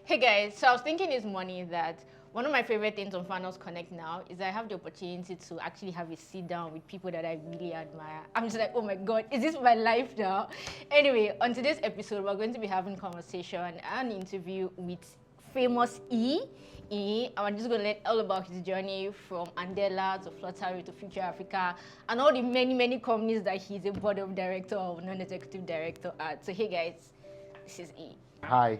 Hey guys, so I was thinking this morning that one of my favorite things on Finance Connect now is I have the opportunity to actually have a sit down with people that I really admire. I'm just like, oh my God, is this my life now? Anyway, on today's episode, we're going to be having conversation and interview with famous I'm just going to learn all about his journey from Andela to Flutterwave to Future Africa and all the many companies that he's a board of director or non-executive director at. So hey guys, this is E. Hi.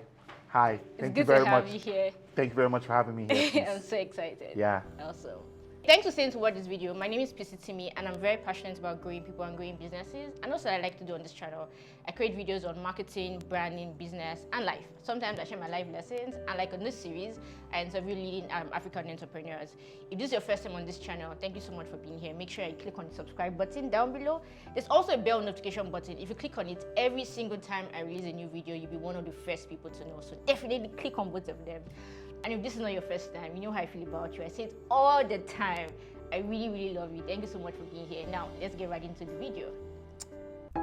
Thank you very much. It's good to have you here. Thank you very much for having me here. I'm so excited. Yeah. Also, thanks for staying to watch this video. My name is Itimi and I'm very passionate about growing people and growing businesses. And also I like to do on this channel. I create videos on marketing, branding, business, and life. Sometimes I share my life lessons, and like on this series, I interview leading African entrepreneurs. If this is your first time on this channel, thank you so much for being here. Make sure you click on the subscribe button down below. There's also a bell notification button. If you click on it, every single time I release a new video, you'll be one of the first people to know. So definitely click on both of them. And if this is not your first time, you know how I feel about you. I say it all the time. I really love you. Thank you so much for being here. Now, let's get right into the video.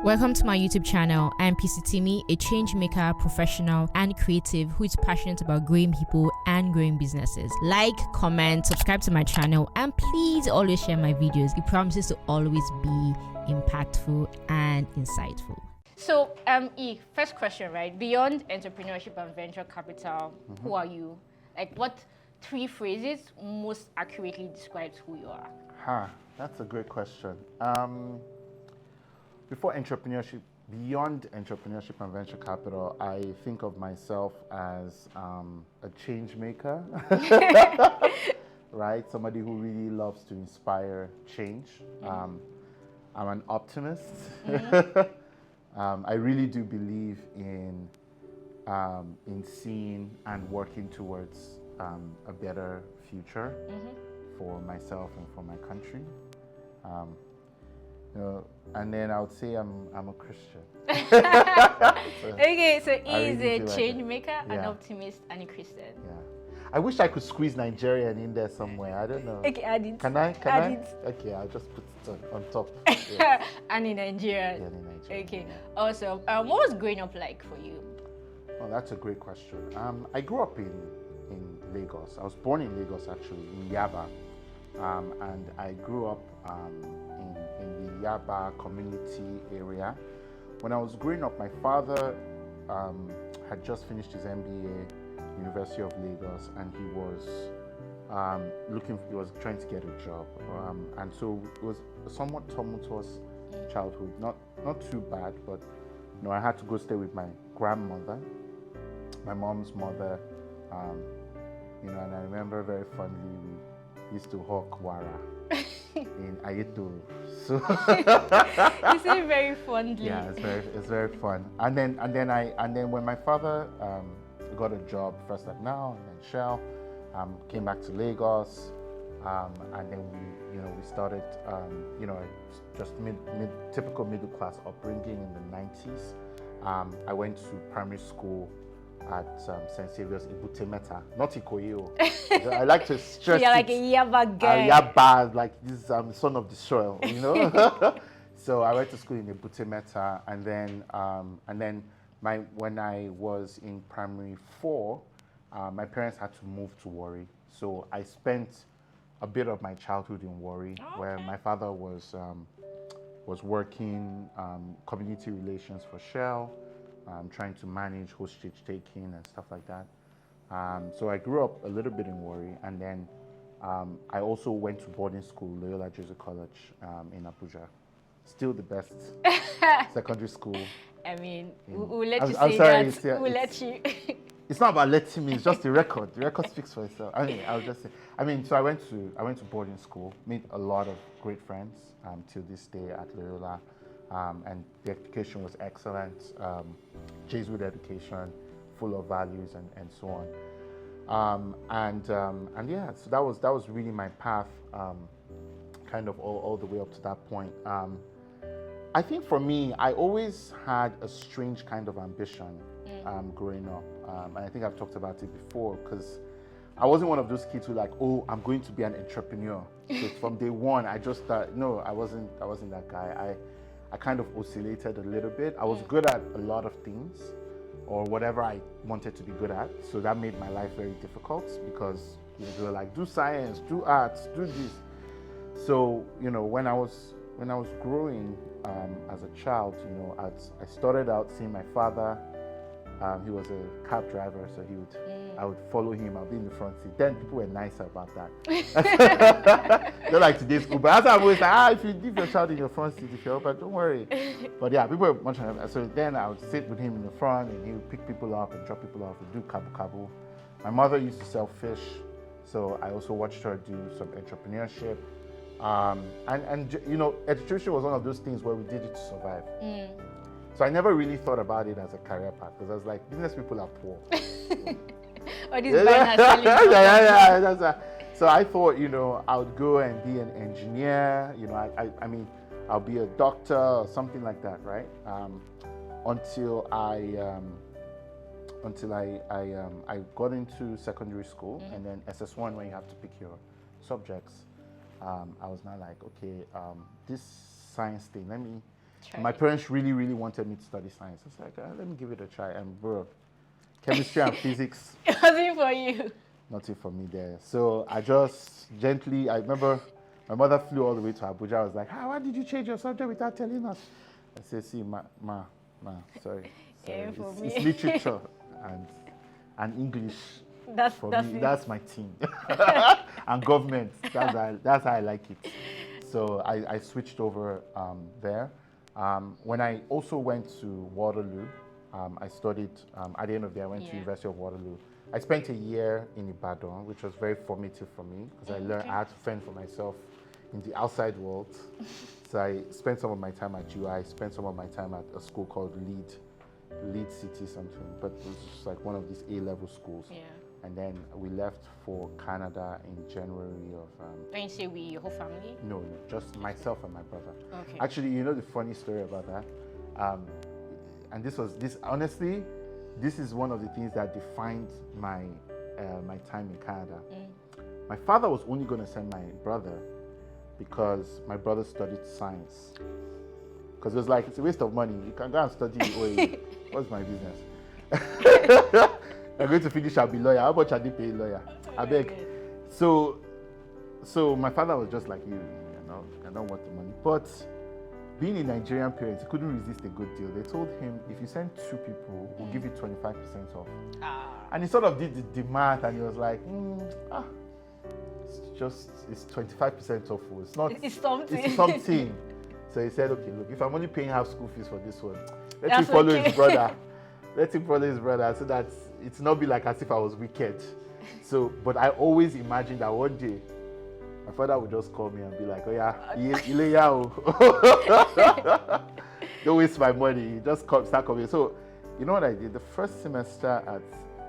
Welcome to my YouTube channel. I am Itimi, a change maker, professional, and creative who is passionate about growing people and growing businesses. Like, comment, subscribe to my channel, and please always share my videos. It promises to always be impactful and insightful. So, first question, right? Beyond entrepreneurship and venture capital, who are you? Like, what 3 phrases most accurately describes who you are? That's a great question. Before entrepreneurship, beyond entrepreneurship and venture capital, I think of myself as a change maker, right? Somebody who really loves to inspire change. I'm an optimist. I really do believe in seeing and working towards a better future for myself and for my country. And then I would say I'm a Christian. Okay, so he is a change maker, an optimist, and a Christian. Yeah. I wish I could squeeze Nigerian in there somewhere. I don't know. Okay, add it. Can I? Add it. Okay, I'll just put it on top. Yeah. And in Nigeria. Yeah, in Nigeria. Okay. Also, what was growing up like for you? Oh, that's a great question. I grew up in Lagos. I was born in Lagos, actually, in Yaba. And I grew up in the Yaba community area. When I was growing up, my father had just finished his MBA, University of Lagos, and he was trying to get a job. And so it was a somewhat tumultuous childhood, not too bad, but I had to go stay with my grandmother, my mom's mother, and I remember very fondly we used to hawk wara in Ayetoro. So you say it very fondly. Yeah, it's very fun. And then when my father got a job first at Now and then Shell, came back to Lagos, and then we started just typical middle class upbringing in the 90s. I went to primary school at St. Saviour's Ibutemeta, not Ikoyi. I like to stress You're like a Yaba guy. Yaba, like this son of the soil, So I went to school in Ibutemeta, and then when I was in primary 4, my parents had to move to Warri. So I spent a bit of my childhood in Warri, where my father was working community relations for Shell. Trying to manage hostage taking and stuff like that. So I grew up a little bit in Warri, and then I also went to boarding school, Loyola Jesuit College in Abuja. Still the best secondary school. I mean, we'll let you say that. We'll let you. It's not about letting me. It's just the record. The record speaks for itself. I'll just say. So I went to boarding school. Made a lot of great friends till this day at Loyola. And the education was excellent, Jesuit education, full of values and so on. And yeah, so that was really my path, kind of all the way up to that point. I think for me, I always had a strange kind of ambition growing up, and I think I've talked about it before, because I wasn't one of those kids who I'm going to be an entrepreneur. So from day one, I just thought, no, I wasn't that guy. I kind of oscillated a little bit. I was good at a lot of things, or whatever I wanted to be good at. So that made my life very difficult because they were like, do science, do arts, do this. So, when I was growing as a child, I started out seeing my father. He was a cab driver, so I would follow him. I'll be in the front seat. Then people were nicer about that. They're like today's school, but that's always like, if you leave your child in your front seat, if you're open, don't worry. But yeah, people were much nicer. So then I would sit with him in the front, and he would pick people up and drop people off and do kabu. My mother used to sell fish, so I also watched her do some entrepreneurship. And education was one of those things where we did it to survive. So I never really thought about it as a career path because I was like, business people are poor. Or these banners selling. So I thought, I would go and be an engineer. I mean, I'll be a doctor or something like that, right? Until I got into secondary school, and then SS1 when you have to pick your subjects. I was now like, okay, this science thing, my parents really, really wanted me to study science. I was like, let me give it a try. And bro, chemistry and physics. It wasn't for you. Nothing for me there. So I just gently, I remember my mother flew all the way to Abuja. I was like, why did you change your subject without telling us? I said, see, ma, sorry. It's literature and English. That's my team. And government. That's how I like it. So I switched over there. When I also went to Waterloo, I studied, at the end of the day, I went to University of Waterloo. I spent a year in Ibadan, which was very formative for me because I had to fend for myself in the outside world. So I spent some of my time at UI, spent some of my time at a school called Lead City something, but it was just like one of these A-level schools. Yeah. And then we left for Canada in January of... When you say we, your whole family? No, just myself and my brother. Okay. Actually, the funny story about that? And honestly, this is one of the things that defined my time in Canada. My father was only going to send my brother because my brother studied science. Because it was like, it's a waste of money. You can go and study OA. What's my business? I'm going to finish, I'll be lawyer. How much are they paying lawyer? I beg. So my father was just like you, I don't want the money. But being a Nigerian parent, he couldn't resist a good deal. They told him, if you send 2 people, we'll give you 25% off. And he sort of did the math, and he was like, it's 25% off. It's not. It's something. It's something. So he said, okay, look, if I'm only paying half school fees for this one, let him follow his brother. Let him follow his brother so that it's not be like as if I was wicked. So, but I always imagined that one day my father would just call me and be like, oh yeah, don't waste my money. Just start coming. So, you know what I did? The first semester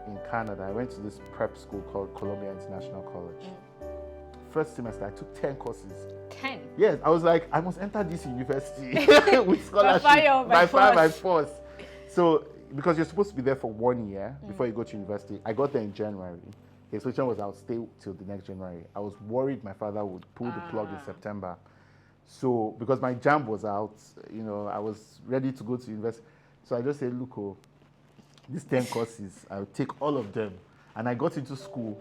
in Canada, I went to this prep school called Columbia International College. First semester, I took 10 courses. 10? Yes, I was like, I must enter this university with scholarship. By fire, by force. So, because you're supposed to be there for 1 year before you go to university. I got there in January. The expectation was I'll stay till the next January. I was worried my father would pull the plug in September. So, because my JAMB was out, I was ready to go to university. So I just said, look, these 10 courses, I'll take all of them. And I got into school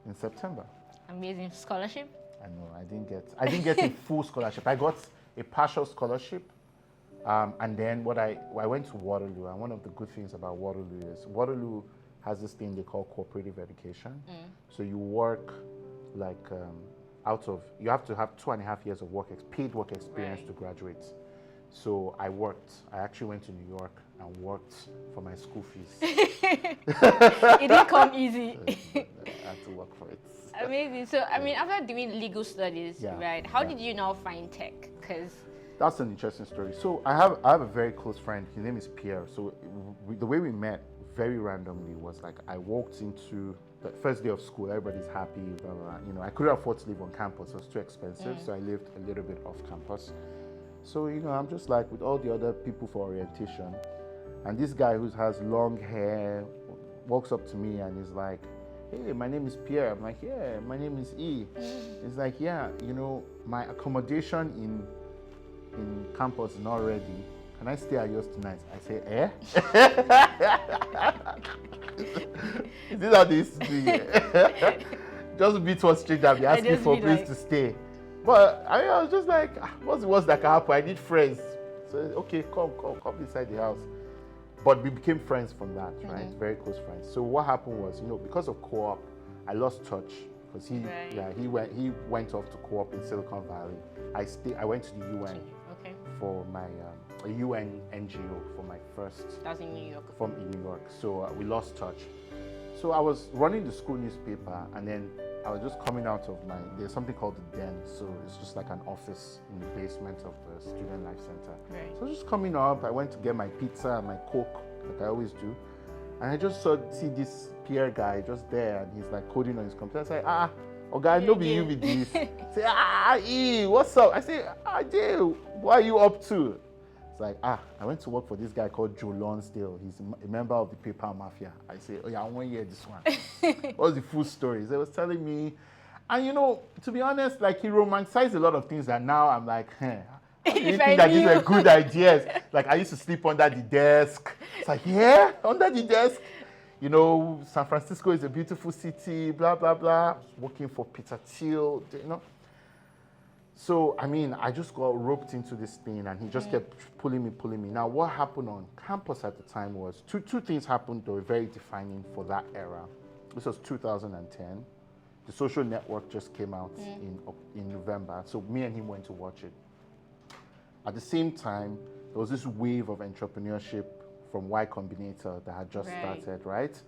in September. Amazing. Scholarship? I know, I didn't get a full scholarship. I got a partial scholarship. And then I went to Waterloo, and one of the good things about Waterloo is Waterloo has this thing they call cooperative education. So you work like you have to have 2.5 years of paid work experience to graduate. So I actually went to New York and worked for my school fees. It didn't come easy. I had to work for it. Amazing. So, I mean, after doing legal studies, right, how did you now find tech? Because that's an interesting story. So I have a very close friend. His name is Pierre. So the way we met very randomly was like I walked into the first day of school. Everybody's happy. Blah, blah, blah. I couldn't afford to live on campus. It was too expensive. So I lived a little bit off campus. So, I'm just like with all the other people for orientation. And this guy who has long hair walks up to me and is like, hey, my name is Pierre. I'm like, yeah, my name is E. He's like, yeah, my accommodation in campus is not ready. can I stay at yours tonight? I say, eh? Is this how they used to do it? Just beat one stranger, be asking for a place to stay. But I was just like, what's the worst that can happen? I need friends. So, okay, come inside the house. But we became friends from that, right? Very close friends. So what happened was, because of co-op, I lost touch because he went off to co-op in Silicon Valley. I went to the UN for my a UN NGO for my first. That's in New York. In New York. So we lost touch. So I was running the school newspaper, and then I was just coming out of there's something called the Den. So it's just like an office in the basement of the Student Life Center. Right. So just coming up, I went to get my pizza and my Coke, like I always do. And I just see this Pierre guy just there, and he's like coding on his computer. I say, okay, no be you with this. Say, E, what's up? I say, Jay, what are you up to? It's like, I went to work for this guy called Joe Lonsdale. He's a member of the PayPal Mafia. I say, oh yeah, I want to hear this one. What's the full story? He was telling me, and to be honest, like he romanticized a lot of things that now I'm like, do you think that these were good ideas? Like I used to sleep under the desk. It's like, yeah, under the desk. San Francisco is a beautiful city, blah, blah, blah. Working for Peter Thiel, So, I just got roped into this thing, and he just kept pulling me. Now, what happened on campus at the time was, two things happened that were very defining for that era. This was 2010. The Social Network just came out in November, so me and him went to watch it. At the same time, there was this wave of entrepreneurship from Y Combinator that had just started, right?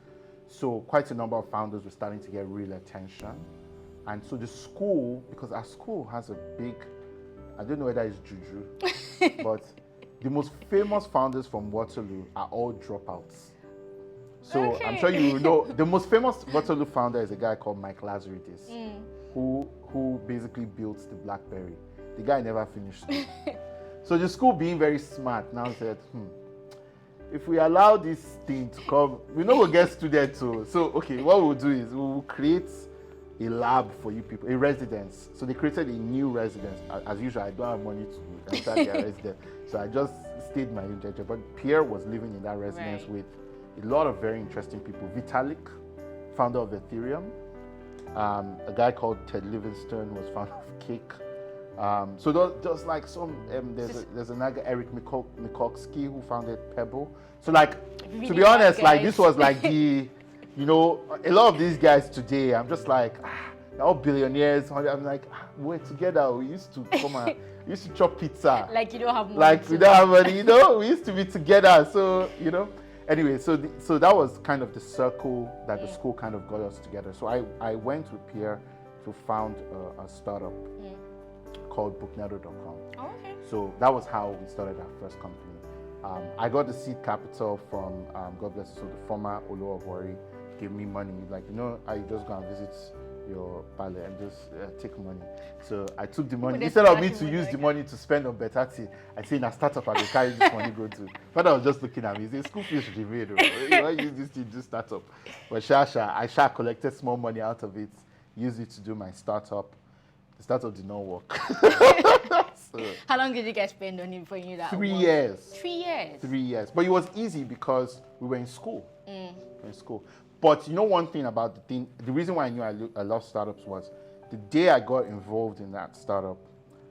So quite a number of founders were starting to get real attention. And so the school, because our school has a big, I don't know whether it's juju, but the most famous founders from Waterloo are all dropouts. So I'm sure you know, the most famous Waterloo founder is a guy called Mike Lazaridis, who basically built the BlackBerry. The guy never finished school. So the school, being very smart, now said, if we allow this thing to come, we know we'll get students too. So, okay, what we'll do is we'll create a lab for you people, a residence. So they created a new residence. As usual, I don't have money to enter their residence. So I just stayed my own judge. But Pierre was living in that residence with a lot of very interesting people. Vitalik, founder of Ethereum. A guy called Ted Livingston was founder of Cake. So there's like there's another Eric Mikowski who founded Pebble. So like, to be honest, like this was like the, a lot of these guys today, I'm just like, they're all billionaires. I'm like, we're together. We used to come and we used to chop pizza. Like you don't have money. Like we don't have money, we used to be together. So, anyway, so that was kind of the circle that the school kind of got us together. So I went with Pierre to found a startup called booknedo.com. Oh, okay. So that was how we started our first company. I got the seed capital from, God bless you, so the former Olu of Wari gave me money. Like, I just go and visit your pale and just take money. So I took the money. Instead of me to use the money to spend on better tea, I say in a startup I will carry this money go to. But I was just looking at me, he said, school fees should be made. I use this to do startup. But I collected small money out of it, used it to do my startup. The startup did not work. So, how long did you guys spend on it before you knew that? 3 years. 3 years? 3 years. But it was easy because we were in school. But one thing about the reason why I knew I loved startups was the day I got involved in that startup,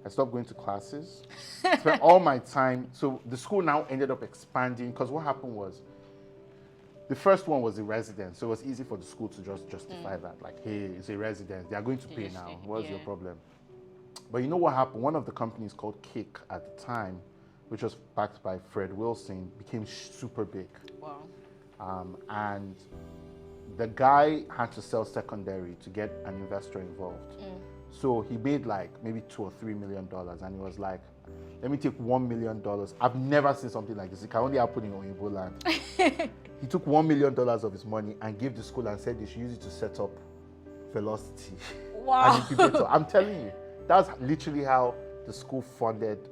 I stopped going to classes, spent all my time. So the school now ended up expanding because what happened was, the first one was a residence, so it was easy for the school to just justify that. Like, hey, it's a residence, they are going to pay now. What's your problem? But you know what happened? One of the companies called Cake at the time, which was backed by Fred Wilson, became super big. Wow. And the guy had to sell secondary to get an investor involved. So he made like maybe $2 or $3 million, and he was like, let me take $1 million. I've never seen something like this. It can only happen in Oyinbo land. He took $1 million of his money and gave the school and said they should use it to set up Velocity. Wow. I'm telling you, that's literally how the school started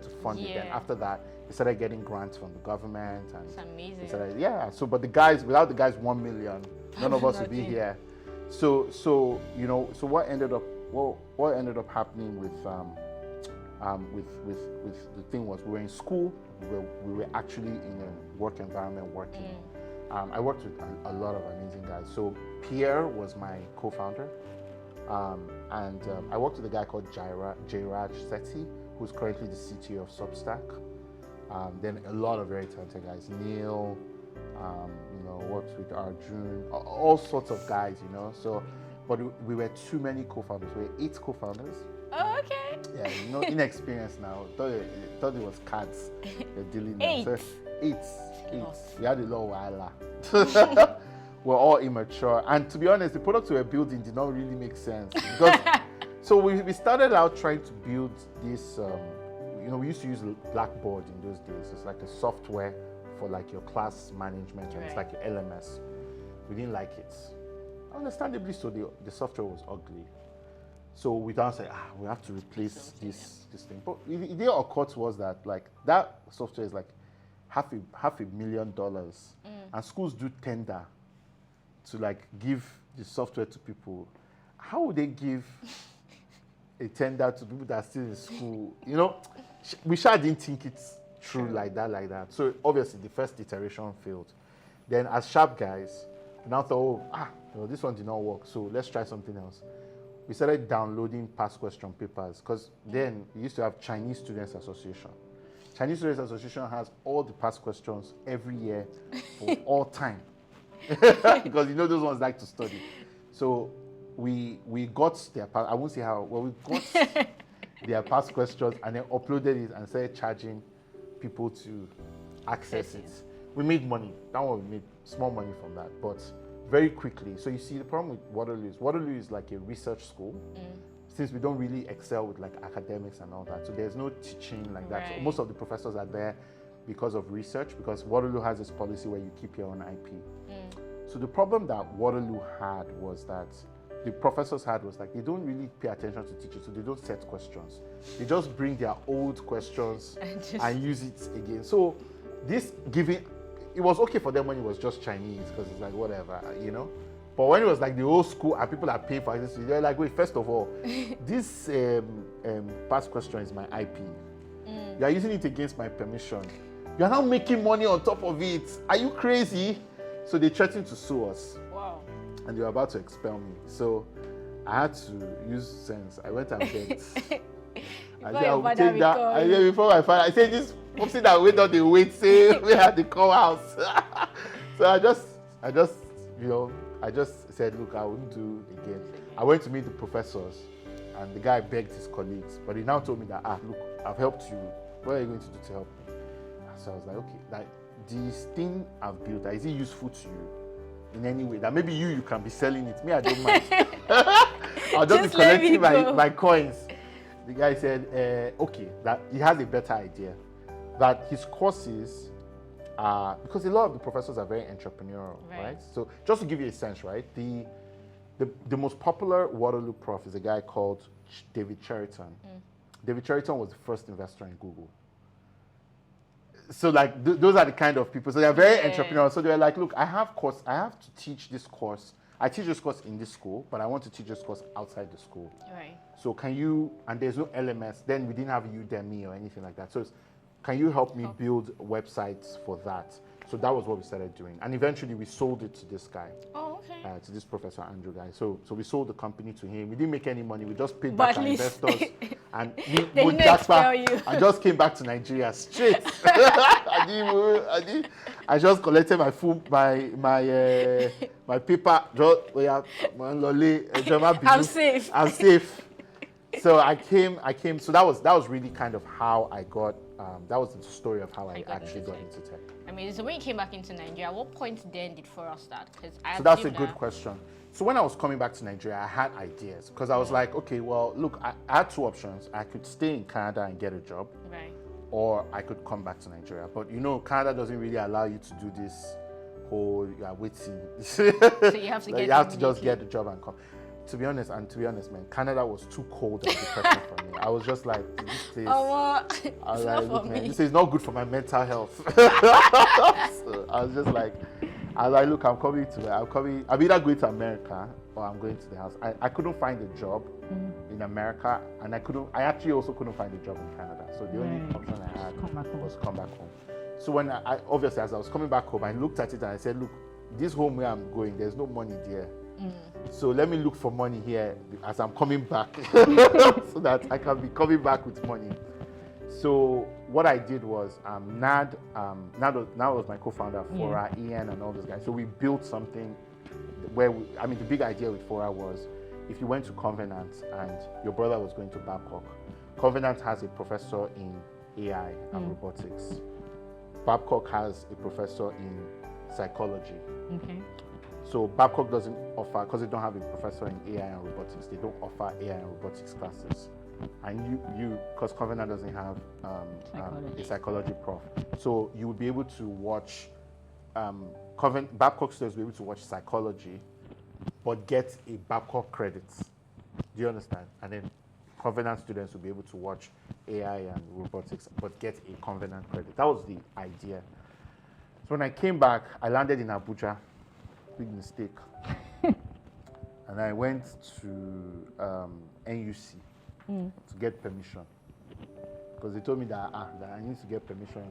to fund it. Then after that, they started getting grants from the government. And it's amazing. But without the guys 1 million, none of us would be here. So what ended up happening with the thing was, we were in school, we were actually in a work environment working. I worked with a lot of amazing guys. So Pierre was my co-founder. And I worked with a guy called Jairaj Sethi, who's currently the CTO of Substack. Then a lot of very talented guys. Neil, worked with Arjun, all sorts of guys, So, but we were too many co-founders. We were 8 co-founders. Oh, okay. Yeah, inexperienced now. Thought it was cats they're dealing with. 8. So, 8. We had a lot of wala. We're all immature, and to be honest, the products we were building did not really make sense. Because, so we started out trying to build this. We used to use Blackboard in those days. It's like a software for like your class management, and it's like your LMS. We didn't like it. Understandably so, the software was ugly. So we then said, we have to replace this thing. But the idea occurred to us that like that software is like $500,000, and schools do tender to like give the software to people. How would they give a tender to people that are still in school? We didn't think it through like that. So obviously the first iteration failed. Then as sharp guys, we now thought, this one did not work, so let's try something else. We started downloading past question papers, because then we used to have Chinese Students Association. Chinese Students Association has all the past questions every year for all time. Because those ones like to study. So we got their past, I won't say how, well, we got their past questions and then uploaded it and started charging people to access it. We made money. That one, we made small money from that, but very quickly. So you see, the problem with Waterloo is like a research school. Since we don't really excel with like academics and all that, so there's no teaching like that. So most of the professors are there because of research, because Waterloo has this policy where you keep your own IP. So the problem that Waterloo had was that the professors had was like they don't really pay attention to teaching, so they don't set questions. They just bring their old questions and use it again. So it was okay for them when it was just Chinese, because it's like whatever, But when it was like the old school and people are paying for this, they're like, wait, first of all, this past question is my IP. You are using it against my permission. You are now making money on top of it. Are you crazy? So they threatened to sue us. Wow. And they were about to expel me. So I had to use sense. I went and begged. I said, I will take that. I said, before my father, I said, this person that wait on the wait, say, we had the call house. So I just said, look, I wouldn't do it again. I went to meet the professors, and the guy begged his colleagues, but he now told me that, look, I've helped you. What are you going to do to help me? So I was like, okay, like this thing I've built, is it useful to you in any way? That maybe you can be selling it. Me, I don't mind. I'll just be collecting my coins. The guy said, okay, that he has a better idea. That his courses are, because a lot of the professors are very entrepreneurial, right? So just to give you a sense, right? The most popular Waterloo prof is a guy called David Cheriton. David Cheriton was the first investor in Google. So like those are the kind of people. So they're very entrepreneurial. So they're like, look, I have to teach this course. I teach this course in this school, but I want to teach this course outside the school. Right. So can you, and there's no LMS, then we didn't have Udemy or anything like that. So can you help me build websites for that? So that was what we started doing. And eventually we sold it to this guy. Oh, okay. To this Professor Andrew guy. So we sold the company to him. We didn't make any money. We just paid back our investors. And I just came back to Nigeria straight. I just collected my my paper. I'm safe. So I came. So that was really kind of how I got. That was the story of how I actually got into tech. I mean, so when you came back into Nigeria, at what point then did Fora start? So that's a good question. So when I was coming back to Nigeria, I had ideas, because I was like, okay, well, look, I had 2 options. I could stay in Canada and get a job, or I could come back to Nigeria. But Canada doesn't really allow you to do this whole waiting. So you have to just get the job and come. To be honest, man, Canada was too cold and depressing for me. I was just like, this place. I was like, look, man, this is not good for my mental health. So I was just like, I was like, look, I'm either going to America or I'm going to the house. I couldn't find a job in America, and I actually also couldn't find a job in Canada. So the only option I had was come back home. So when obviously, as I was coming back home, I looked at it and I said, look, this home where I'm going, there's no money there. So let me look for money here as I'm coming back so that I can be coming back with money. So what I did was, Nad was my co-founder, Fora, Iyin, and all those guys. So we built something where, the big idea with Fora was, if you went to Covenant and your brother was going to Babcock, Covenant has a professor in AI and robotics. Babcock has a professor in psychology. Okay. So Babcock doesn't offer, because they don't have a professor in AI and robotics, they don't offer AI and robotics classes. And because Covenant doesn't have a psychology prof, so you will be able to watch, Babcock students will be able to watch psychology, but get a Babcock credits. Do you understand? And then Covenant students will be able to watch AI and robotics, but get a Covenant credit. That was the idea. So when I came back, I landed in Abuja. Big mistake. And I went to NUC to get permission, because they told me that I need to get permission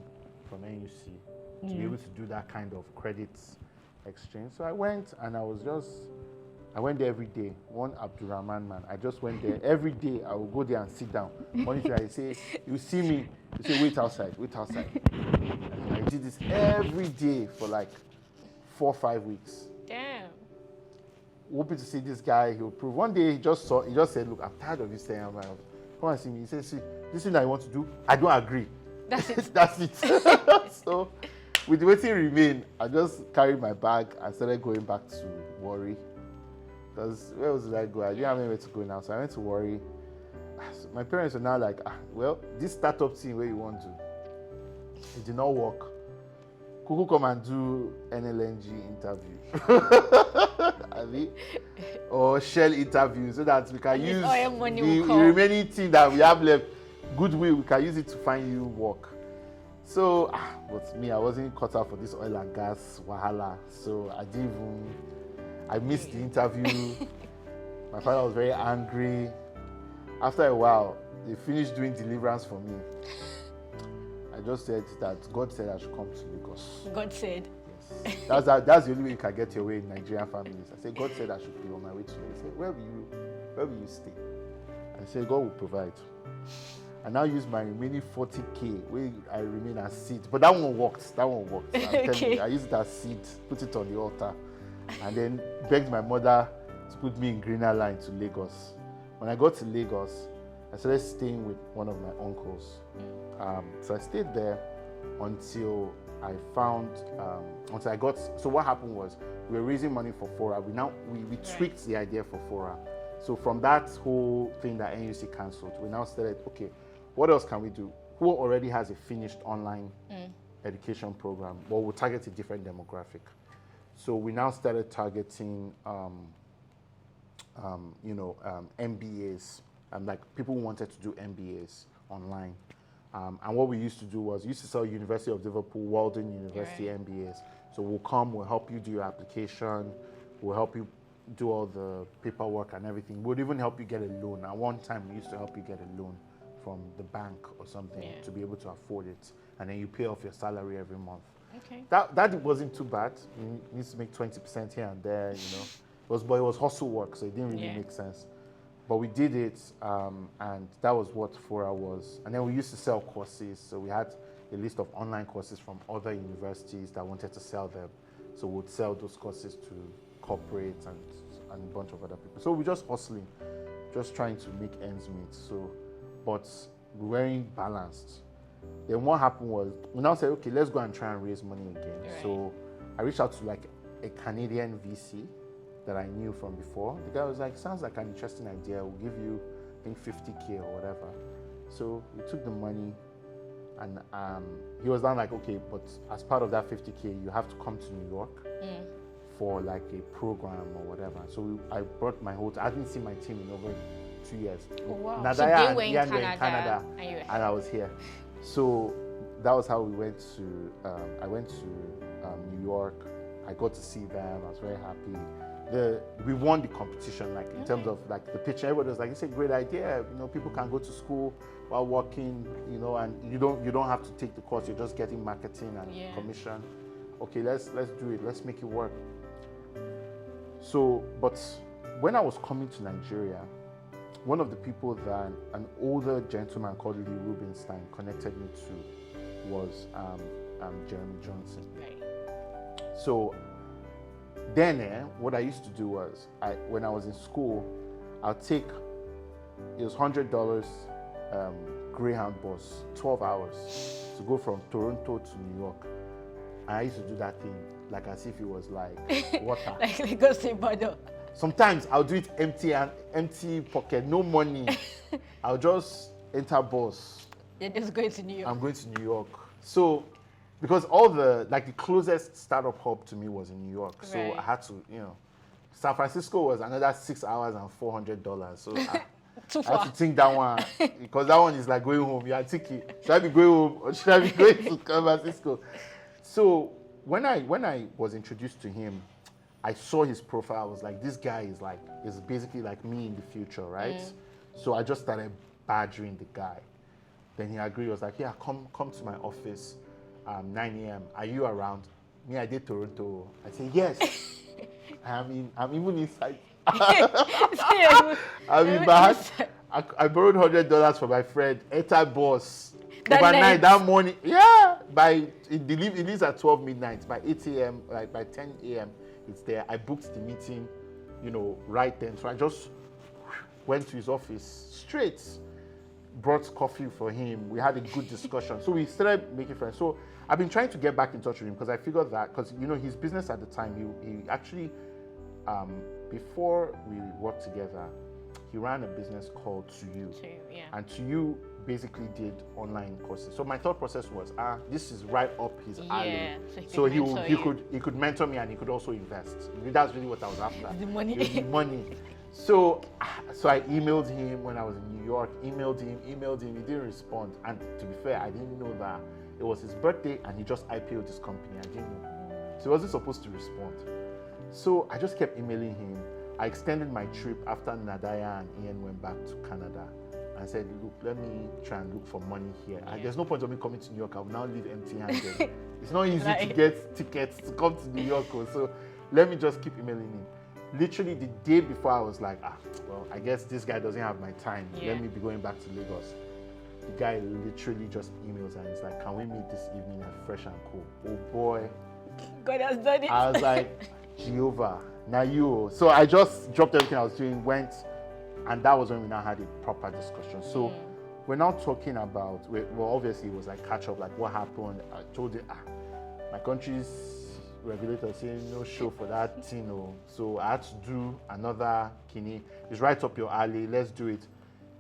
from NUC to be able to do that kind of credits exchange. So I went, and I went there every day. One Abdurrahman man, I just went there every day. I would go there and sit down. One day I say, you see me, you say, wait outside. And I did this every day for like 4 or 5 weeks. Damn. Hoping to see this guy, he'll prove. One day he just said, look, I'm tired of you saying I'm out. Come and see me. He said, see, this thing that you want to do, I don't agree. That's it. That's it. So with the waiting remain, I just carried my bag and started going back to Warri. Because where was I go? I didn't have anywhere to go now. So I went to Warri. So my parents were now like, well, this startup thing where you want to, it did not work. Kuku come and do NLNG interview. Or Shell interview, so that we can use the remaining thing that we have left, goodwill, we can use it to find you work. So, but me, I wasn't cut out for this oil and gas wahala. So I missed the interview. My father was very angry. After a while, they finished doing deliverance for me. I just said that God said I should come to Lagos. God said. Yes. That's the only way you can get your way in Nigerian families. I said, God said I should be on my way to you. He said, where will you stay? I said, God will provide. I now use my remaining 40K where I remain as seed. But that one worked. I'm telling you, I used it as seed, put it on the altar, and then begged my mother to put me in greener line to Lagos. When I got to Lagos, I started staying with one of my uncles. So I stayed there until I found, so what happened was, we were raising money for Fora. We tweaked the idea for Fora. So from that whole thing that NUC cancelled, we now started, okay, what else can we do? Who already has a finished online education program? Well, we'll target a different demographic. So we now started targeting, MBAs, like people who wanted to do MBAs online. And what we used to do was, used to sell University of Liverpool, Walden University MBAs. So we'll help you do your application, we'll help you do all the paperwork and everything. We'll even help you get a loan. At one time, we used to help you get a loan from the bank or something to be able to afford it. And then you pay off your salary every month. Okay. That wasn't too bad. You need to make 20% here and there, But it was hustle work, so it didn't really make sense. But we did it, and that was what Fora was. And then we used to sell courses. So we had a list of online courses from other universities that wanted to sell them. So we'd sell those courses to corporates and a bunch of other people. So we're just hustling, just trying to make ends meet. So, but we weren't balanced. Then what happened was, we now said, okay, let's go and try and raise money again. Right. So I reached out to like a Canadian VC that I knew from before. The guy was like, sounds like an interesting idea. We'll give you, I think, 50K or whatever. So we took the money, and he was then like, okay, but as part of that 50K, you have to come to New York for like a program or whatever. So I brought my whole, I didn't see my team in over 2 years. Oh, wow. Nadaya so they were in Canada and I was here. So that was how we went to, I went to New York. I got to see them. I was very happy. We won the competition, like in terms of like the pitch. Everybody was like, "It's a great idea. You know, people can go to school while working. You know, and you don't have to take the course. You're just getting marketing and commission. Okay, let's do it. Let's make it work." So, but when I was coming to Nigeria, one of the people that an older gentleman called Lee Rubinstein connected me to was Jeremy Johnson. Right. So then, what I used to do was, when I was in school, I'd take, it was $100 Greyhound bus, 12 hours to go from Toronto to New York. And I used to do that thing like as if it was like water. Like Lagos to Ibadan. Sometimes I'll do it empty pocket, no money. I'll just enter bus. You're just going to New York. I'm going to New York. So, because all the closest startup hub to me was in New York. So Right. I had to, San Francisco was another 6 hours and $400. So Too I far. had to think that one, because that one is like going home. You are thinking, should I be going home or should I be going to San Francisco? So when I was introduced to him, I saw his profile. I was like, this guy is basically like me in the future, right? So I just started badgering the guy. Then he agreed. He was like, yeah, come to my office, 9 a.m. Are you around? Me, I did Toronto. I said, yes. I'm even inside. I'm in back. I borrowed $100 from my friend, enter bus. Overnight, that morning, it leaves at 12 midnight. By 8 a.m., like by 10 a.m., it's there. I booked the meeting, right then. So I just went to his office straight, brought coffee for him. We had a good discussion. So we started making friends. So I've been trying to get back in touch with him because I figured that, because, his business at the time, he actually, before we worked together, he ran a business called To You. And To You basically did online courses. So my thought process was, this is right up his alley. So he could mentor me and he could also invest. That's really what I was after. The money. The money. So I emailed him when I was in New York, emailed him, he didn't respond. And to be fair, I didn't know that it was his birthday and he just IPO'd his company. I didn't know. So he wasn't supposed to respond. So I just kept emailing him. I extended my trip after Nadaya and Ian went back to Canada and said, look, let me try and look for money here. There's no point of me coming to New York. I will now leave empty-handed. It's not easy to get tickets to come to New York. So let me just keep emailing him. Literally the day before, I was like, well, I guess this guy doesn't have my time. Let me be going back to Lagos. The guy literally just emails and he's like, can we meet this evening at Fresh and Co? Oh boy. God has done it. I was like, Jehovah, now you. So I just dropped everything I was doing, went, and that was when we now had a proper discussion. So we're now talking about, well, obviously it was like catch up, like what happened. I told him, my country's regulator saying no show for that thing. So I had to do another kidney. It's right up your alley, let's do it.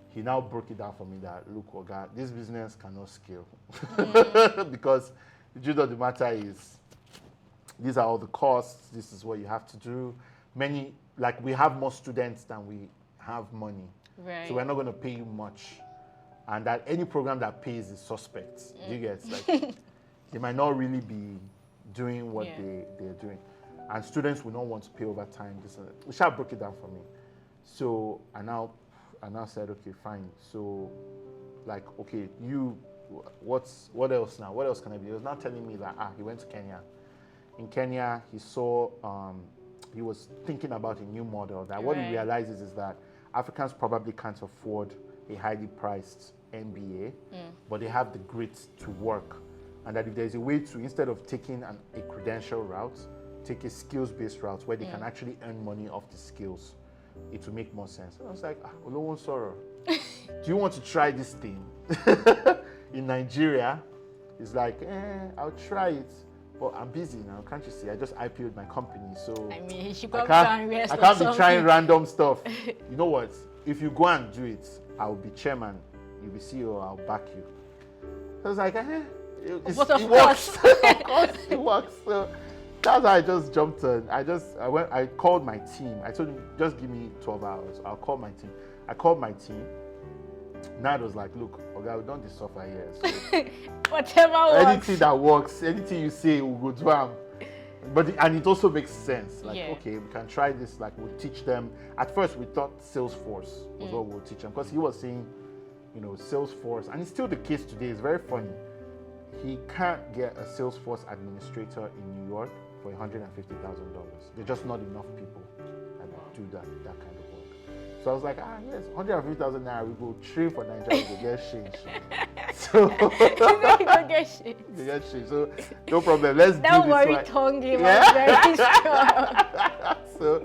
He now broke it down for me that, look, Oga, this business cannot scale. Because the truth of the matter is, these are all the costs, this is what you have to do. We have more students than we have money. Right. So we're not going to pay you much. And that any program that pays is suspect. You get, they might not really be doing what they're doing. And students will not want to pay over time. Michelle broke it down for me. So I now said, okay, fine. So okay, what else now? What else can I be? He was now telling me that he went to Kenya. In Kenya, he saw, he was thinking about a new model that what he realizes is that Africans probably can't afford a highly priced MBA, but they have the grit to work. And that if there's a way to, instead of taking a credential route, take a skills-based route where they can actually earn money off the skills, it will make more sense. I was like, Olówó Sọ̀rọ̀, do you want to try this thing? In Nigeria, it's like, I'll try it. But I'm busy now, can't you see? I just IPO'd my company, so he should I come can't be trying random stuff. You know what? If you go and do it, I'll be chairman. You'll be CEO. I'll back you. So I was like, it works. Of course, it works. So that's how I just jumped on. I called my team. I told them, just give me 12 hours. I'll call my team. I called my team. Nad was like, look, okay, we don't suffer here. So whatever works. Anything that works, anything you say, we'll go do them. and it also makes sense. Like, Yeah. okay, we can try this. Like, we'll teach them. At first, we thought Salesforce was what we'll teach them, because he was saying, you know, Salesforce, and it's still the case today. It's very funny. He can't get a Salesforce administrator in New York for $150,000. There's just not enough people that do that kind of work. So I was like, yes, 150,000 naira, we go train for Nigeria, we go get change. So You don't get shit. we get change. So no problem. Let's do That this worry one. tongue game was very strong. So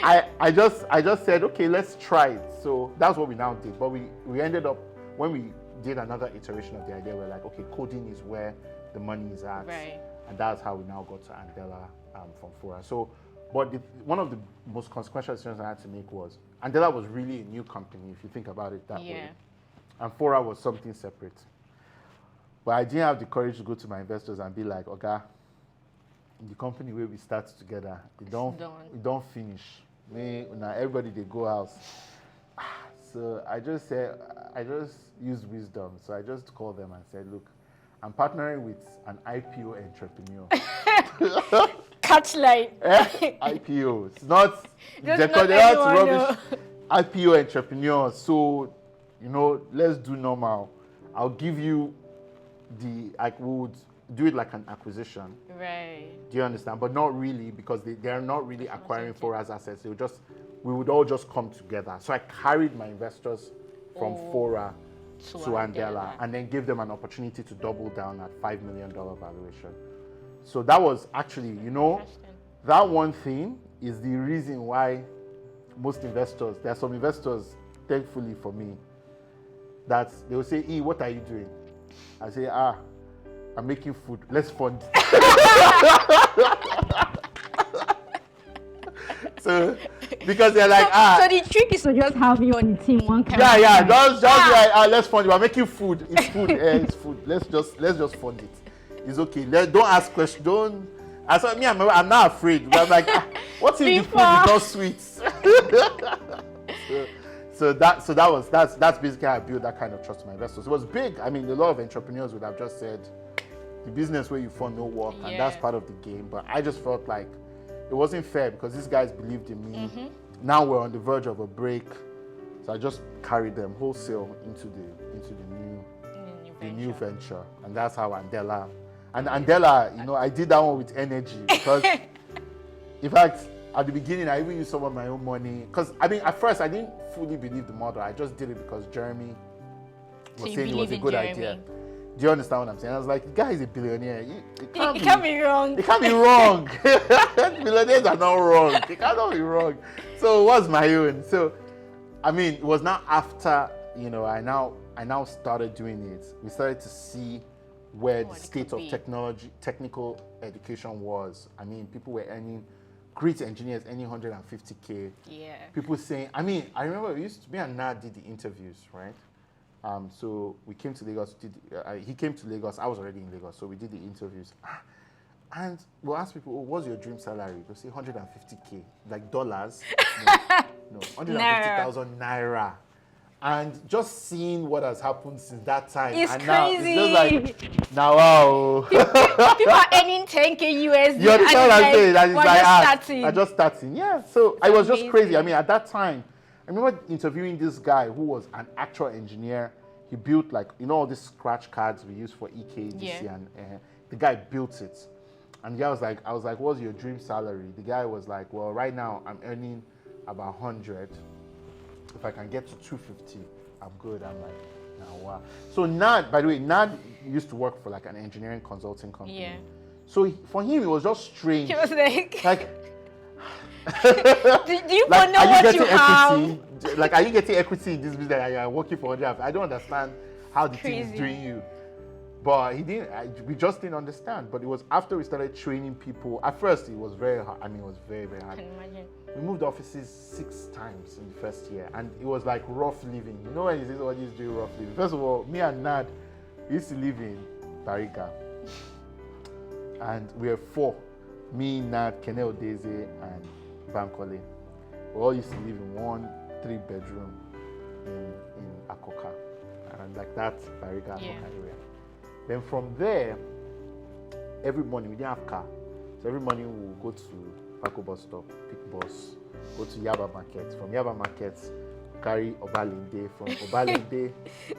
I just said, okay, let's try it. So that's what we now did. But we ended up, when we did another iteration of the idea, we're like, okay, coding is where the money is at. Right. And that's how we now got to Andela from Fora. So, but one of the most consequential decisions I had to make was, Andela was really a new company, if you think about it that way. And Fora was something separate. But I didn't have the courage to go to my investors and be like, okay, the company where we start together, we don't finish. Now everybody they go house. So I just used wisdom. So I just called them and said, look, I'm partnering with an IPO entrepreneur. Catchlight. IPO. It's not Just rubbish. IPO entrepreneur. So, you know, let's do normal. I'll give you we would do it like an acquisition. Right. Do you understand? But not really, because they're not really acquiring Fora's assets. We would all just come together. So I carried my investors from Fora to Andela, and then give them an opportunity to double down at $5 million valuation. So that was actually, you know, that one thing is the reason why most investors, there are some investors, thankfully for me, that they will say, E, what are you doing? I say, I'm making food. Let's fund it. So, because they're like, So the trick is to just have you on the team one kind. Just like, let's fund it. We're making food. It's food. It's food. Let's just fund it. It's okay. Don't ask questions. Don't. I'm not afraid. But I'm like, what if the food is not sweet? That's basically how I built that kind of trust in my investors. It was big. I mean, a lot of entrepreneurs would have just said, the business where you fund no work, and that's part of the game. But I just felt like it wasn't fair, because these guys believed in me. Now we're on the verge of a break, so I just carried them wholesale into the new venture, and that's how Andela. And Andela, you know, I did that one with energy, because in fact, at the beginning, I even used some of my own money. Because, I mean, at first, I didn't fully believe the model. I just did it because Jeremy was saying it was a good idea. Do you understand what I'm saying? I was like, the guy is a billionaire. It can't be wrong. It can't be wrong. Billionaires are not wrong. It cannot be wrong. So it was my own. So, I mean, it was not after, you know, I now started doing it. We started to see where the state of technical education was. I mean, people were earning, great engineers earning 150K. Yeah. People saying, I mean, I remember me and Nad did the interviews, right? So we came to Lagos, he came to Lagos, I was already in Lagos, so we did the interviews. And we'll ask people, what's your dream salary? They'll say 150K, like dollars. No, 150,000 naira. And just seeing what has happened since that time. It's and crazy. Now it's just like, now wow. People are earning 10K USD. You understand what I'm saying? That is like, I just starting. Yeah, so I was just crazy. I mean, at that time, I remember interviewing this guy who was an actual engineer. He built, like, you know, all these scratch cards we use for EKDC, and the guy built it. And the guy was like, I was like, what's your dream salary? The guy was like, well, right now I'm earning about 100. If I can get to 250, I'm good. I'm like, nah, wow. So Nad, by the way, Nad used to work for like an engineering consulting company. Yeah. So for him, it was just strange. He was like do you like, know what you equity? have? Like, are you getting equity in this business that you are working for 100? I don't understand how the team is doing you. But he didn't. We just didn't understand. But it was after we started training people. At first, it was very hard. I mean, it was very, very hard. I can imagine. We moved offices 6 times in the first year, and it was like rough living. You know when you say what you do rough living? First of all, me and Nad used to live in Bariga, and we were 4: me, Nad, Kenel Daisy, and Bankole. We all used to live in 1 3-bedroom in Akoka, and like that Bariga Akoka area. Then from there, every morning we didn't have car. So every morning we'll go to Paco bus stop, pick bus, go to Yaba Market. From Yaba Market, carry Obalende. From Obalende,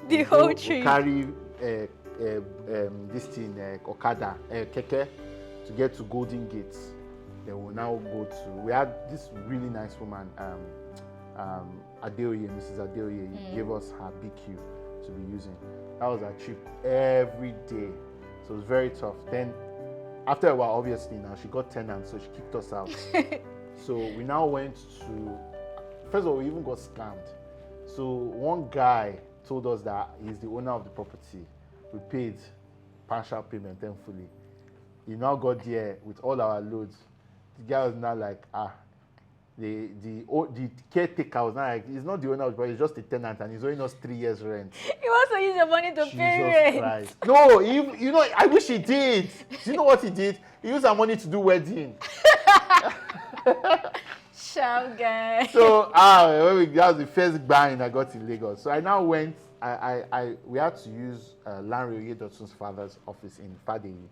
The whole trip. carry this thing, Okada, Keke, to get to Golden Gate. Then we'll now go to, we had this really nice woman, Adeoye, Mrs. Adeoye, gave us her BQ to be using. That was our trip every day. So it was very tough. Then after a while, obviously now she got tenants, so she kicked us out. So we now went to, first of all, we even got scammed. So one guy told us that he's the owner of the property. We paid partial payment, then fully. He now got there with all our loads. The guy was now like, the caretaker was now like, he's not the owner of the property, he's just a tenant, and he's owing us 3 years rent. He wants to use the money to pay rent. Christ. No, you know, I wish he did. Do you know what he did? He used our money to do wedding. Shout, guy. So that was the first buying I got in Lagos. So I now went. We had to use Lanre Oyedotun's father's office in Fadeyi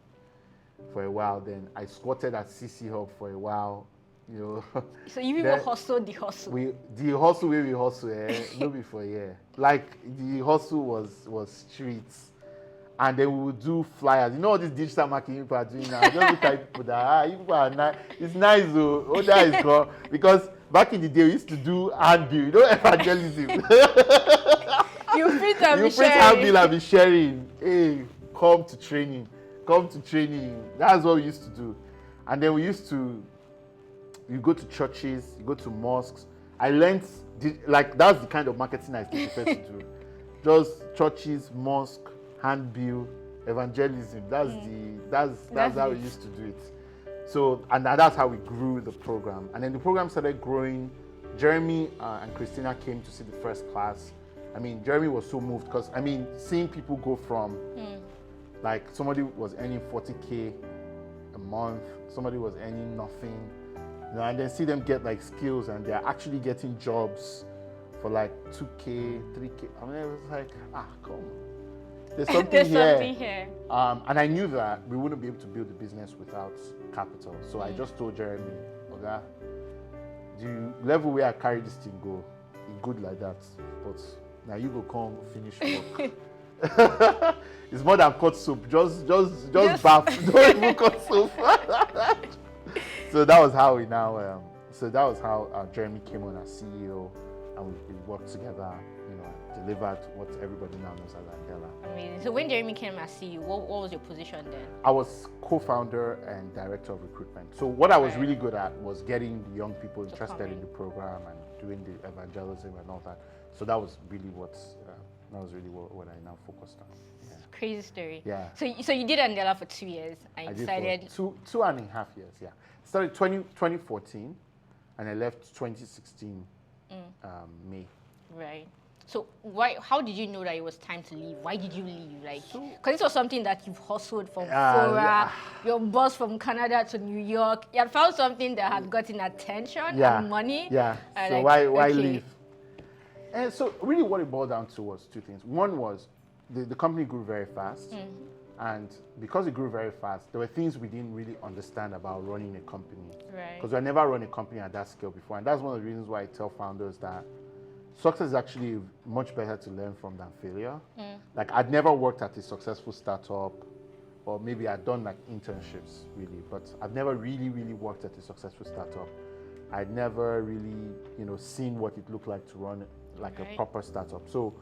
for a while. Then I squatted at CC Hub for a while. You know. So you even hustled the hustle. The hustle where we hustle, no before like the hustle was streets. And then we would do flyers. You know all these digital marketing people are doing now. Just look at people that you people are nice. It's nice though. Oh, that is cool. Because back in the day we used to do handbill, you know, evangelism. You print and handbill and be sharing. Hey, come to training. Come to training. That's what we used to do. And then you go to churches, you go to mosques. I learned that's the kind of marketing I still prefer to do. Just churches, mosque, handbill, evangelism. That's how we used to do it. So, and that's how we grew the program. And then the program started growing. Jeremy and Christina came to see the first class. I mean, Jeremy was so moved because, I mean, seeing people go from, like, somebody was earning 40K a month, somebody was earning nothing, you know, and then see them get, like, skills and they're actually getting jobs for, like, 2K, 3K. I mean, it was like, come on. There's something here. And I knew that we wouldn't be able to build the business without capital. So I just told Jeremy, okay, the level where I carry this thing go, it's good like that. But now you go come finish work. It's more than cut soup. Just bath. Don't even cut soup. So that was how we now. So that was how Jeremy came on as CEO, and we worked together. You know, delivered what everybody now knows as Andela. Amazing. So when Jeremy came as CEO, what was your position then? I was co-founder and director of recruitment. So what I was really good at was getting the young people interested in the program and doing the evangelism and all that. So that was really what I now focused on. Yeah. Crazy story. Yeah. So you did Andela for 2 years and I decided did for two and a half years. Yeah. Started 2014 and I left 2016 May. Right. So how did you know that it was time to leave? Why did you leave? Like, because this was something that you've hustled from Fora, your boss from Canada to New York. You had found something that had gotten attention and money. Yeah. So why leave? And so really what it boiled down to was two things. One was the company grew very fast. And because it grew very fast, there were things we didn't really understand about running a company. Right. Because I never run a company at that scale before. And that's one of the reasons why I tell founders that success is actually much better to learn from than failure. Like I'd never worked at a successful startup, or maybe I'd done like internships really, but I've never really worked at a successful startup. I'd never really, seen what it looked like to run like a proper startup. So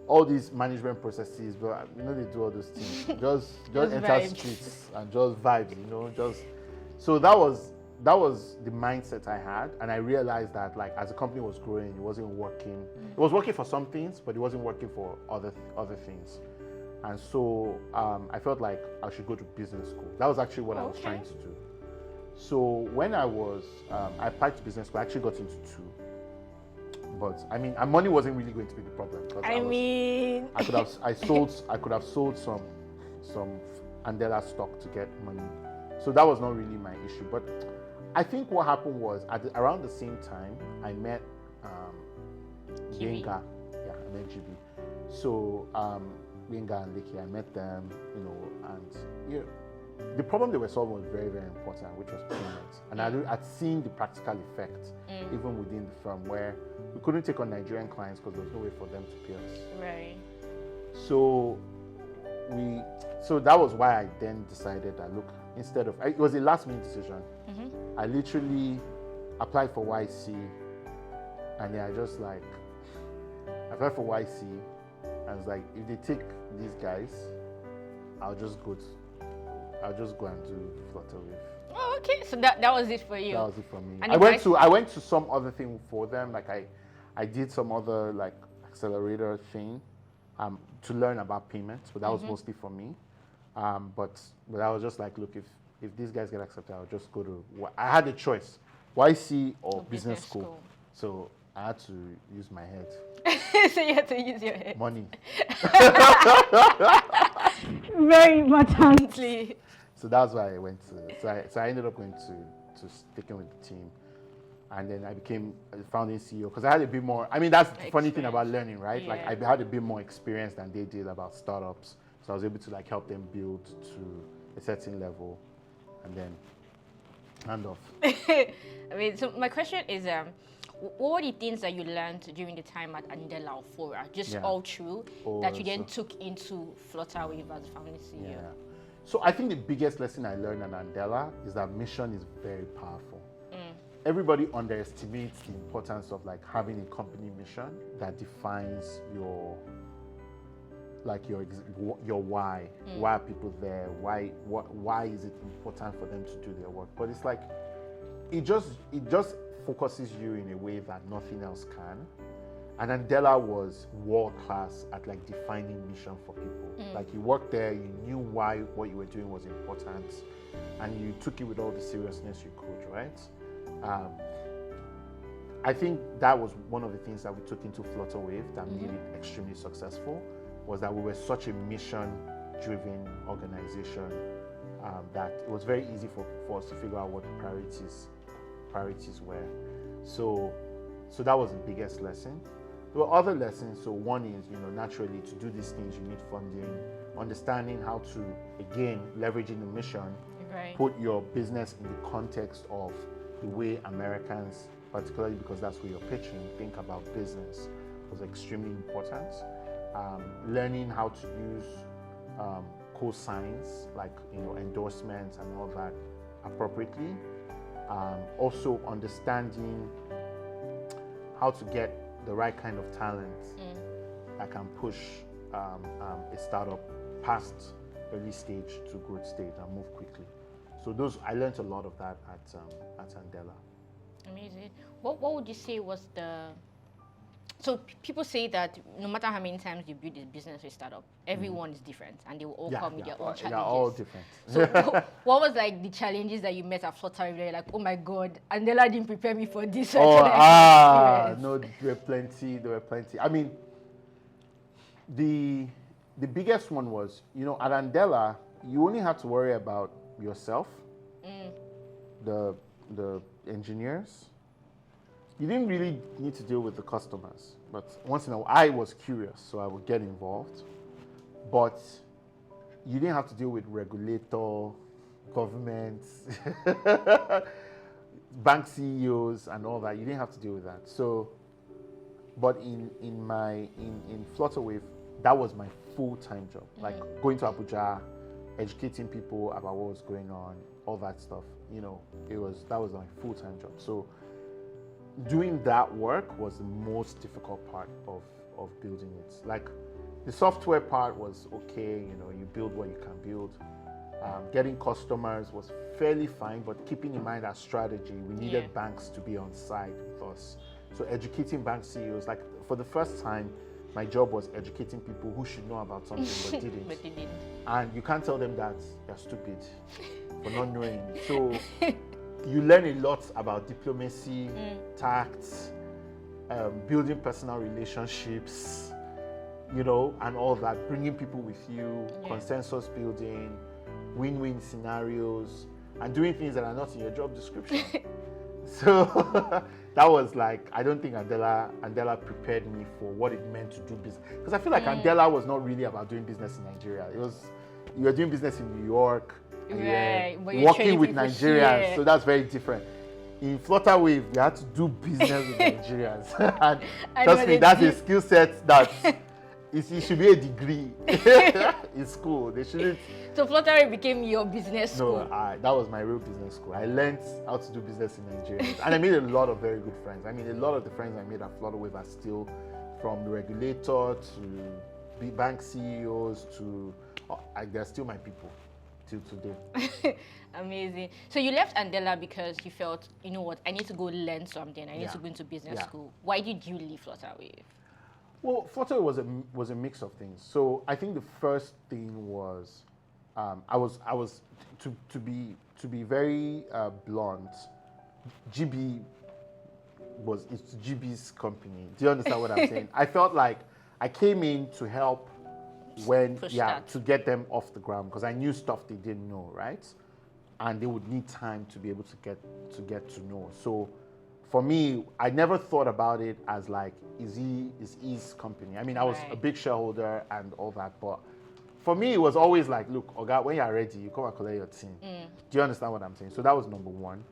all these management processes, but they do all those things. just enter vibes. Streets and just vibes, So that was the mindset I had, and I realized that like as the company was growing, it wasn't working. It was working for some things, but it wasn't working for other things. And so I felt like I should go to business school. That was actually what I was trying to do. So when I applied to business school, I actually got into 2. But I mean, money wasn't really going to be the problem. I could have sold some Andela stock to get money. So that was not really my issue. But I think what happened was around the same time I met Yenga. Yeah, I met GB. So Yenga and Liki, I met them, and the problem they were solving was very, very important, which was payments. And I'd seen the practical effect even within the firm, where we couldn't take on Nigerian clients because there was no way for them to pay us. Right. So that was why I then decided that, look, instead of, it was a last minute decision. I literally applied for YC, and then I just like applied for YC, and I was like, if they take these guys, I'll just go and do Flutterwave. Oh, okay. So that was it for you. That was it for me. And I went to some other thing for them. Like I did some other like accelerator thing to learn about payments, but that was mostly for me. But I was just like, look, if these guys get accepted, I'll just go to. I had a choice, YC or business school. So I had to use my head. So you had to use your head. Money. Very importantly. So that's why I went to. So I ended up going to sticking with the team, and then I became a founding CEO because I had a bit more. I mean, that's the funny thing about learning, right? Yeah. Like I had a bit more experience than they did about startups, so I was able to like help them build to a certain level, and then hand off. I mean, so my question is, what were the things that you learned during the time at Andela or Fora, just all through, that you then took into Flutterwave as a founding CEO? Yeah. So I think the biggest lesson I learned at Andela is that mission is very powerful. Everybody underestimates the importance of like having a company mission that defines your why. Why are people there? Why is it important for them to do their work? But it's like it just focuses you in a way that nothing else can. And Andela was world class at like defining mission for people. Like you worked there, you knew why what you were doing was important, and you took it with all the seriousness you could, right? I think that was one of the things that we took into Flutterwave that made it extremely successful, was that we were such a mission-driven organization that it was very easy for us to figure out what the priorities were. So that was the biggest lesson. There were other lessons. So one is, naturally to do these things, you need funding, understanding how to, again, leveraging the mission, put your business in the context of the way Americans, particularly because that's where you're pitching, think about business was extremely important. Learning how to use cosigns, like endorsements and all that appropriately. Also understanding how to get the right kind of talent that can push a startup past early stage to growth stage and move quickly. So I learned a lot of that at Andela. Amazing. What would you say was so people say that no matter how many times you build a business or startup, everyone is different and they will all come with their own challenges. They're all different. So what was like the challenges that you met at Flutterwave? You're like, oh my God, Andela didn't prepare me for this. No, there were plenty. I mean, the biggest one was, at Andela, you only have to worry about yourself, the engineers. You didn't really need to deal with the customers, but once in a while, I was curious, so I would get involved. But you didn't have to deal with regulator, government, bank CEOs, and all that. You didn't have to deal with that. So, but in Flutterwave, that was my full-time job. Like going to Abuja, educating people about what was going on, all that stuff. That was my full-time job. So doing that work was the most difficult part of building it. Like the software part was okay, you build what you can build. Getting customers was fairly fine, but keeping in mind our strategy, we needed banks to be on side with us. So educating bank CEOs, like for the first time, my job was educating people who should know about something but didn't. But they didn't. And you can't tell them that they're stupid for not knowing. So you learn a lot about diplomacy, tact, building personal relationships, and all that, bringing people with you, consensus building, win-win scenarios, and doing things that are not in your job description. So that was like, I don't think Andela prepared me for what it meant to do business. Because I feel like Andela was not really about doing business in Nigeria. It you were doing business in New York, and Right, you but were you're working training with people Nigerians, here. so that's very different. In Flutterwave, we had to do business with Nigerians. And I trust know me, they that's do. a skill set that it should be a degree in school. They shouldn't. So Flutterwave became your business school. No, that was my real business school. I learned how to do business in Nigeria. And I made a lot of very good friends. I mean, a lot of the friends I made at Flutterwave are still from the regulator to bank CEOs to, they're still my people till today. Amazing. So you left Andela because you felt, you know what, I need to go learn something. I need Yeah. to go into business Yeah. school. Why did you leave Flutterwave? Well, Flutterwave was a mix of things. So I think the first thing was, I was to be very blunt. GB it's GB's company. Do you understand what I'm saying? I felt like I came in to help Push that. to get them off the ground because I knew stuff they didn't know, right? And they would need time to be able to get to know. So for me, I never thought about it as like is his company. I mean, I was a Right. big shareholder and all that, but for me, it was always like, look, Oga, when you're ready, you come and collect your team. Do you understand what I'm saying? So that was number one.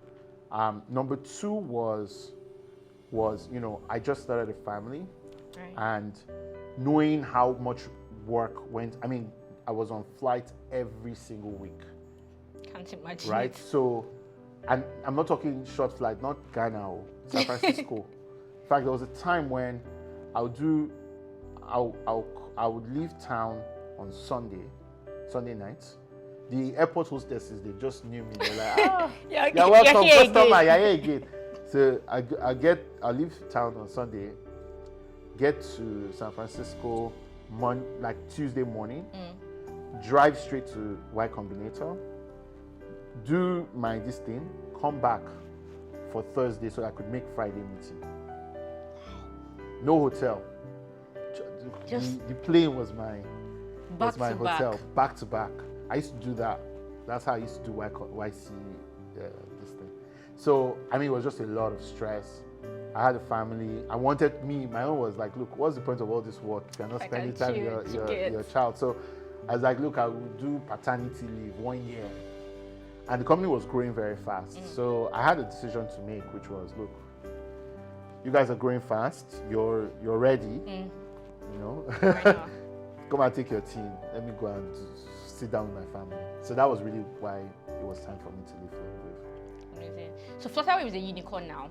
Number two was I just started a family, Right. and knowing how much work went. I mean, I was on flight every single week, Can't imagine. right? it. So, and I'm not talking short flight, not Ghana, San Francisco. In fact, there was a time when I would leave town on Sunday nights. The airport hostesses, they just knew me. They're like, You're you're welcome, here customer, again. you're here again. So I leave town on Sunday, get to San Francisco like Tuesday morning, drive straight to Y Combinator, do this thing, come back for Thursday so I could make Friday meeting. No hotel. The plane was my Back my to hotel, back to back. I used to do that. That's how I used to do YC this thing. So I mean, it was just a lot of stress. I had a family. I wanted my own was like, look, what's the point of all this work if you're not I spending can time with choose your child? So I was like, look, I will do paternity leave 1 year. And the company was growing very fast. So I had a decision to make, which was, look, you guys are growing fast. You're ready. You know, Why not? come and take your team. Let me go and sit down with my family. So that was really why it was time for me to leave Flutterwave. Amazing. So Flutterwave is a unicorn now,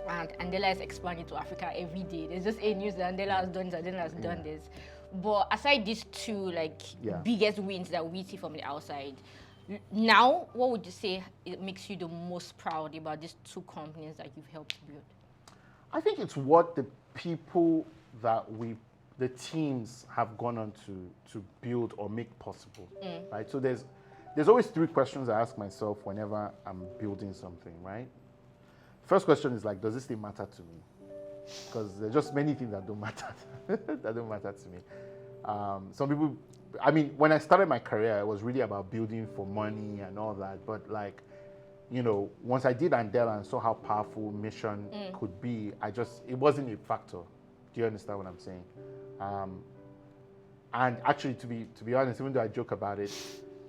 and Andela is expanding to Africa every day. There's just a news that Andela has done this, Andela has done this. But aside these two biggest wins that we see from the outside, now what would you say it makes you the most proud about these two companies that you've helped build? I think it's what the people that the teams have gone on to build or make possible, right? So there's always three questions I ask myself whenever I'm building something, right? First question is like, does this thing matter to me? Because there's just many things that don't matter, that don't matter to me. Some people, I mean, when I started my career, it was really about building for money and all that. But like, you know, once I did Andela and saw how powerful mission could be, it wasn't a factor. Do you understand what I'm saying? And actually, to be honest, even though I joke about it,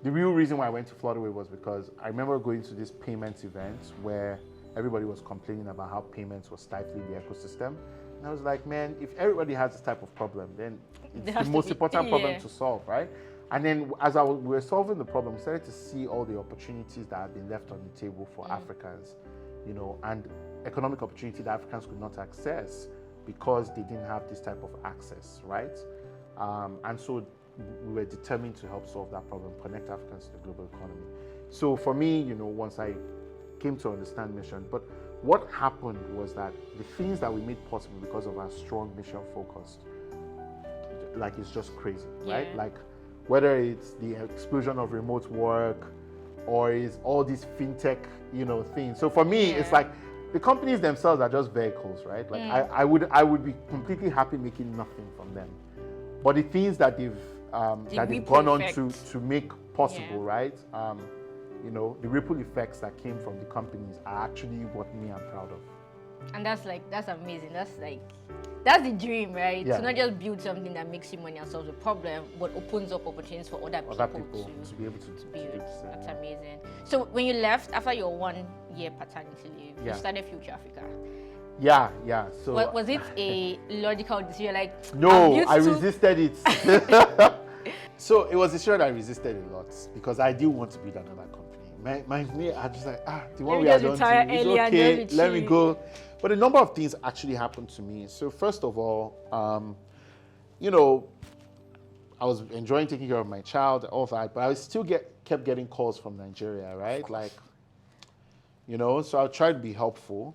the real reason why I went to Flutterwave was because I remember going to this payments event where everybody was complaining about how payments were stifling the ecosystem. And I was like, man, if everybody has this type of problem, then it's the most important problem to solve, right? And then as we were solving the problem, we started to see all the opportunities that had been left on the table for Africans, you know, and economic opportunity that Africans could not access because they didn't have this type of access, right? And so we were determined to help solve that problem, connect Africans to the global economy. So for me, you know, once I came to understand mission, but what happened was that the things that we made possible because of our strong mission focus, like it's just crazy, right? Like whether it's the explosion of remote work or is all these fintech, you know, things. So for me, it's like the companies themselves are just vehicles, right? Like I would be completely happy making nothing from them, but the things that they've gone on to make possible, right? You know, the ripple effects that came from the companies are actually what I'm proud of. And that's amazing. That's the dream, right? Yeah. To not just build something that makes you money and solves a problem, but opens up opportunities for other people to be able to build. That's amazing. So when you left after your 1 year paternity leave, you started Future Africa. Yeah. So was it a logical decision? Like, no, I resisted it. So it was a decision I resisted a lot because I didn't want to build another company. Me, I just like, the one we are done to is okay. Let me go. But a number of things actually happened to me. So first of all, you know, I was enjoying taking care of my child, all that, but I still kept getting calls from Nigeria, right? Like, you know, so I tried to be helpful.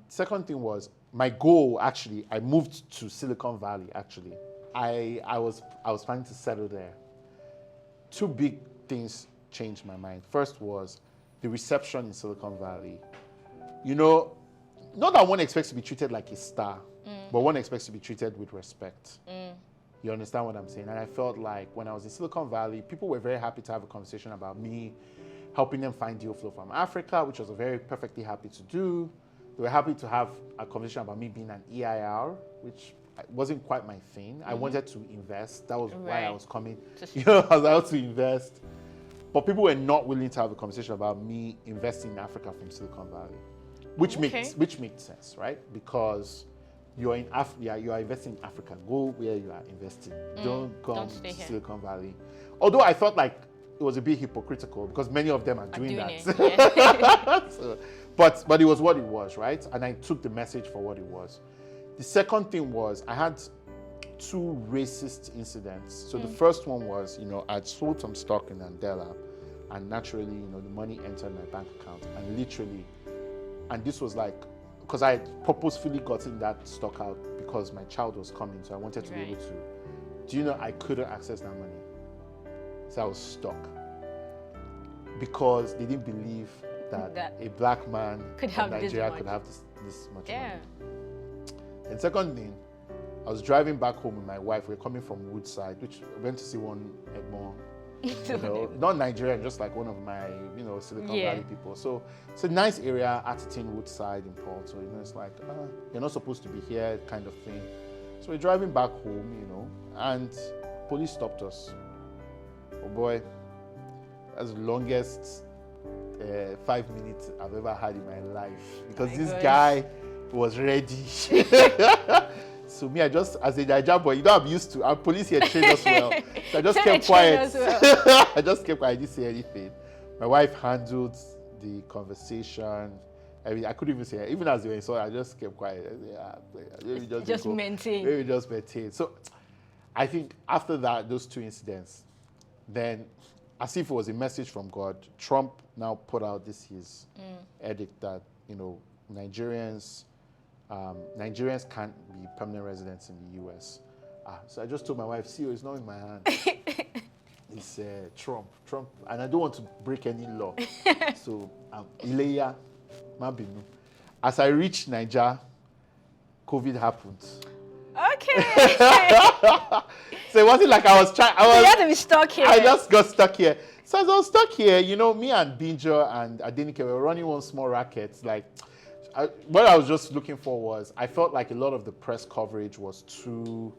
Second thing was my goal. Actually, I moved to Silicon Valley. Actually, I was planning to settle there. Two big things changed my mind. First was the reception in Silicon Valley. You know, not that one expects to be treated like a star, but one expects to be treated with respect. You understand what I'm saying? And I felt like when I was in Silicon Valley, people were very happy to have a conversation about me, helping them find deal flow from Africa, which I was very perfectly happy to do. They were happy to have a conversation about me being an EIR, which wasn't quite my thing. I wanted to invest. That was why I was coming. You know, I was out to invest. But people were not willing to have a conversation about me investing in Africa from Silicon Valley, which made sense, right? Because you are investing in Africa. Go where you are investing. Don't come to Silicon Valley. Although I felt like it was a bit hypocritical because many of them are doing that. So, but it was what it was, right? And I took the message for what it was. The second thing was I had two racist incidents. So the first one was, you know, I'd sold some stock in Andela, and naturally, you know, the money entered my bank account, and literally, and this was like, because I had purposefully gotten that stock out because my child was coming, so I wanted to be able to. Do you know I couldn't access that money? So I was stuck because they didn't believe that a black man from Nigeria could have this much money. And second thing, I was driving back home with my wife. We were coming from Woodside, which we went to see one Egmont, you know, not Nigerian, just like one of my, you know, Silicon Valley people. So it's a nice area, Atherton, Woodside in Porto. You know, it's like, you're not supposed to be here kind of thing. So we're driving back home, you know, and police stopped us. Oh boy, that's the longest 5 minutes I've ever had in my life because this guy was ready. So me, I just, as a Naija boy, you know, I'm used to, our police here trained us well. So I just kept quiet. I just kept quiet, I didn't say anything. My wife handled the conversation. I mean, I couldn't even say it. Even as they were insulted, I just kept quiet. Maybe just maintain. Maybe just maintain. So I think after that, those two incidents, then as if it was a message from God, Trump now put out his edict that, you know, Nigerians can't be permanent residents in the US. So I just told my wife, see, it's not in my hand. It's Trump, and I don't want to break any law. So, Ileya, Mabinu. As I reached Niger, COVID happened. Okay. So it wasn't like I was trying. You had to be stuck here. I just got stuck here. So as I was stuck here, you know, me and Binjo and Adenike were running one small racket. Like, what I was just looking for was, I felt like a lot of the press coverage was too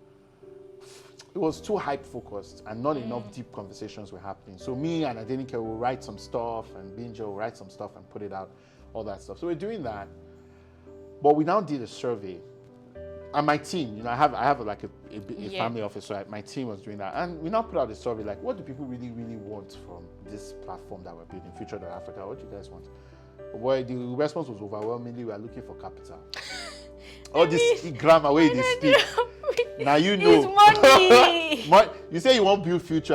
hype focused and not enough deep conversations were happening. So me and Adenike will write some stuff and Binjo will write some stuff and put it out, all that stuff. So we're doing that. But we now did a survey. And my team, you know, I have like a family office, so my team was doing that. And we now put out a survey, like, what do people really, really want from this platform that we're building, Future.Africa? What do you guys want? Boy, the response was overwhelmingly, we are looking for capital. All this grammar way they speak. Now you know. It's money. You say you want to build future,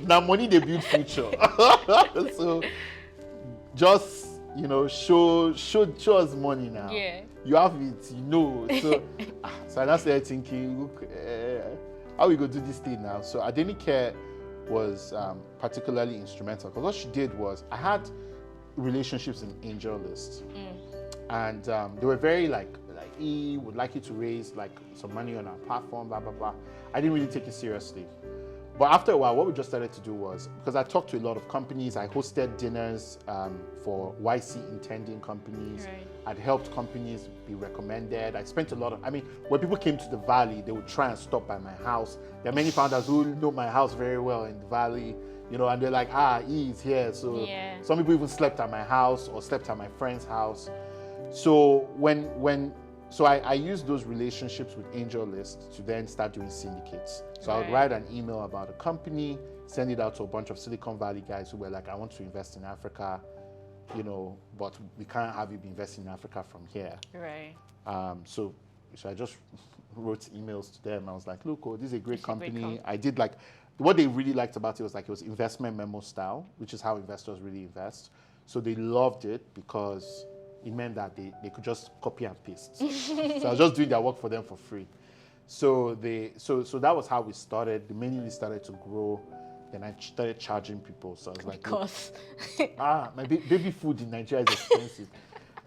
now money they build future. So just, you know, show us money now. Yeah. You have it, you know. So I now started thinking, look, how we go do this thing now? So Adenike was particularly instrumental because what she did was, I had relationships in Angel List, and they were very like he would like you to raise like some money on our platform, blah blah blah. I didn't really take it seriously, but after a while, what we just started to do was, because I talked to a lot of companies, I hosted dinners for YC intending companies. Right. I'd helped companies be recommended. I spent a lot of, I mean, when people came to the Valley, they would try and stop by my house. There are many founders who know my house very well in the Valley, you know, and they're like, E is here. So some people even slept at my house or slept at my friend's house. So So I used those relationships with AngelList to then start doing syndicates. So I would write an email about a company, send it out to a bunch of Silicon Valley guys who were like, I want to invest in Africa, you know, but we can't have you be investing in Africa from here. Right. So I just wrote emails to them. I was like, look, this is a great company. I did like, what they really liked about it was like, it was investment memo style, which is how investors really invest. So they loved it because it meant that they could just copy and paste. So I was just doing their work for them for free. So that was how we started. The mailing list started to grow. Then I started charging people. So I was like, my baby food in Nigeria is expensive.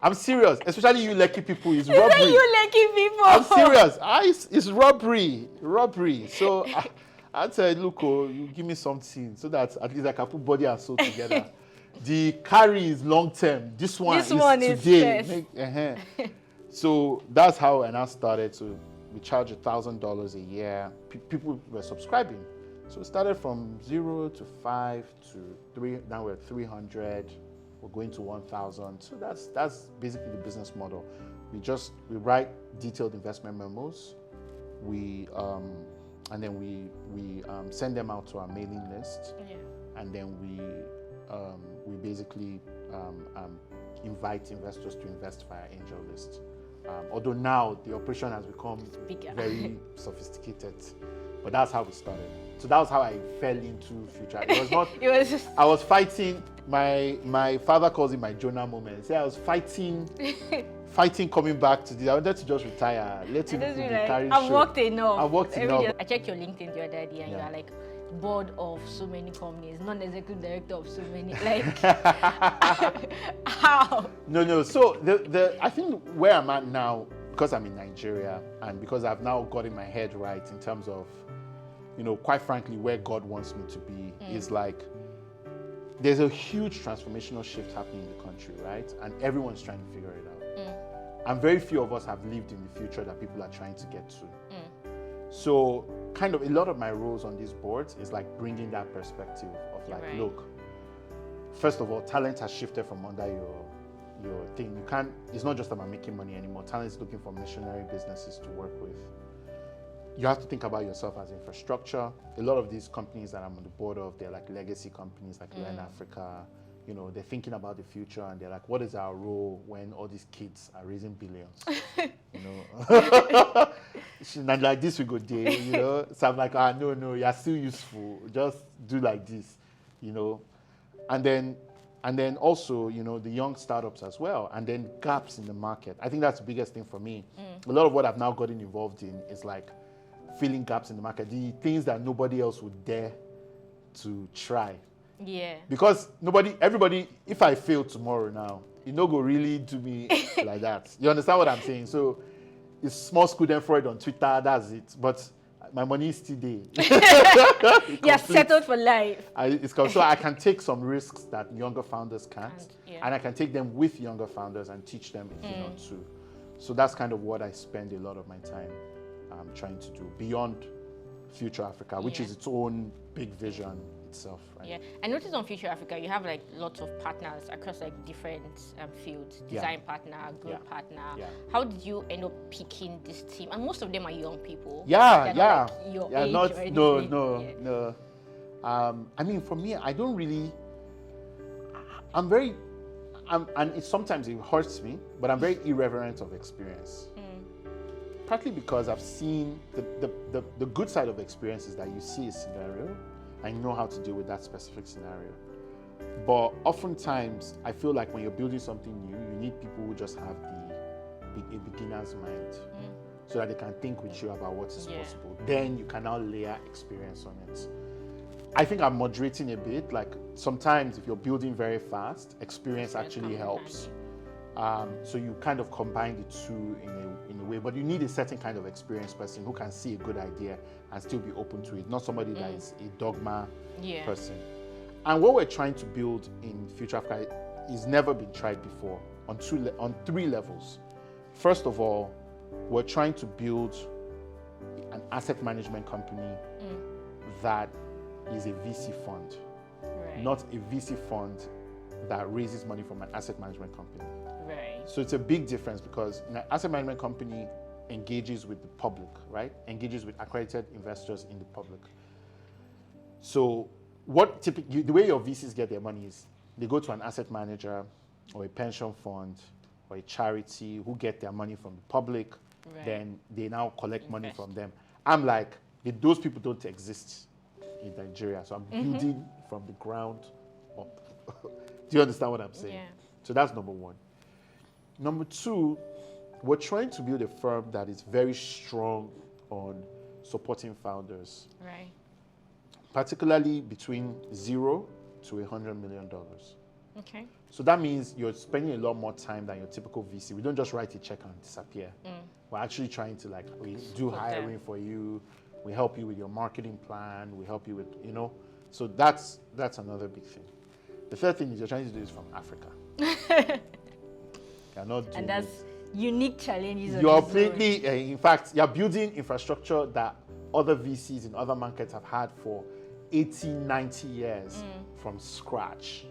I'm serious, especially you Lekki people. It's robbery. You Lekki people. I'm serious. It's robbery. So I said, look, you give me something so that at least I can put body and soul together. The carry is long term. This one is today. So that's how I now started. So we charge $1,000 a year. People were subscribing. So it started from 0 to 5 to 3. Now we're at 300. We're going to 1,000. So that's basically the business model. We write detailed investment memos. And then we send them out to our mailing list. And then we basically invite investors to invest via AngelList. Although now the operation has become very sophisticated, but that's how we started. So that was how I fell into future. It was not. I was fighting. My father calls it my Jonah moment. See, I was fighting coming back to this. I wanted to just retire. Let it be carry show. I've worked enough. I checked your LinkedIn the other day, and you are like board of so many companies, non-executive director of so many. Like, how? No. So I think where I'm at now, because I'm in Nigeria, and because I've now gotten my head right in terms of, you know, quite frankly, where God wants me to be is like, there's a huge transformational shift happening in the country, right? And everyone's trying to figure it out. And very few of us have lived in the future that people are trying to get to. So kind of a lot of my roles on these boards is like bringing that perspective of like, look, first of all, talent has shifted from under your thing. It's not just about making money anymore. Talent is looking for missionary businesses to work with. You have to think about yourself as infrastructure. A lot of these companies that I'm on the board of, they're like legacy companies like Learn Africa. You know, they're thinking about the future and they're like, what is our role when all these kids are raising billions? You know, and like this we go there, you know. So I'm like, no, you're still useful. Just do like this, you know. And then also, you know, the young startups as well, and then gaps in the market. I think that's the biggest thing for me. A lot of what I've now gotten involved in is like filling gaps in the market, the things that nobody else would dare to try. Yeah. Because everybody, if I fail tomorrow now, it no go really do me like that. You understand what I'm saying? So it's small school then Freud on Twitter, that's it. But my money is still there. You're settled for life. So I can take some risks that younger founders can't. And I can take them with younger founders and teach them if you want to. So that's kind of what I spend a lot of my time trying to do beyond Future Africa, which is its own big vision itself. Right? Yeah, I noticed on Future Africa you have like lots of partners across like different fields, design partner, growth partner. How did you end up picking this team? And most of them are young people. Not like your age or anything. No. I mean, for me, I don't really. And sometimes it hurts me, but I'm very irreverent of experience. Partly because I've seen the good side of experience is that you see a scenario and you know how to deal with that specific scenario. But oftentimes, I feel like when you're building something new, you need people who just have a beginner's mind so that they can think with you about what is possible. Then you can now layer experience on it. I think I'm moderating a bit. Like sometimes if you're building very fast, experience actually helps. So you kind of combine the two in a way, but you need a certain kind of experienced person who can see a good idea and still be open to it, not somebody that is a dogma person. And what we're trying to build in Future Africa is never been tried before on three levels. First of all, we're trying to build an asset management company that is a VC fund, not a VC fund that raises money from an asset management company. Right. So it's a big difference because an asset management company engages with the public, right? Engages with accredited investors in the public. So what typically, the way your VCs get their money is they go to an asset manager or a pension fund or a charity who get their money from the public, then they now collect money from them. I'm like, those people don't exist in Nigeria, so I'm building from the ground up. Do you understand what I'm saying? Yeah. So that's number one. Number two, we're trying to build a firm that is very strong on supporting founders. Right. Particularly between $0 to $100 million. Okay. So that means you're spending a lot more time than your typical VC. We don't just write a check and disappear. We're actually trying to we do hiring for you. We help you with your marketing plan. We help you with, so that's another big thing. The third thing is you're trying to do this from Africa. You're not doing and that's unique challenges. You're completely, in fact, you're building infrastructure that other VCs in other markets have had for 80, 90 years from scratch.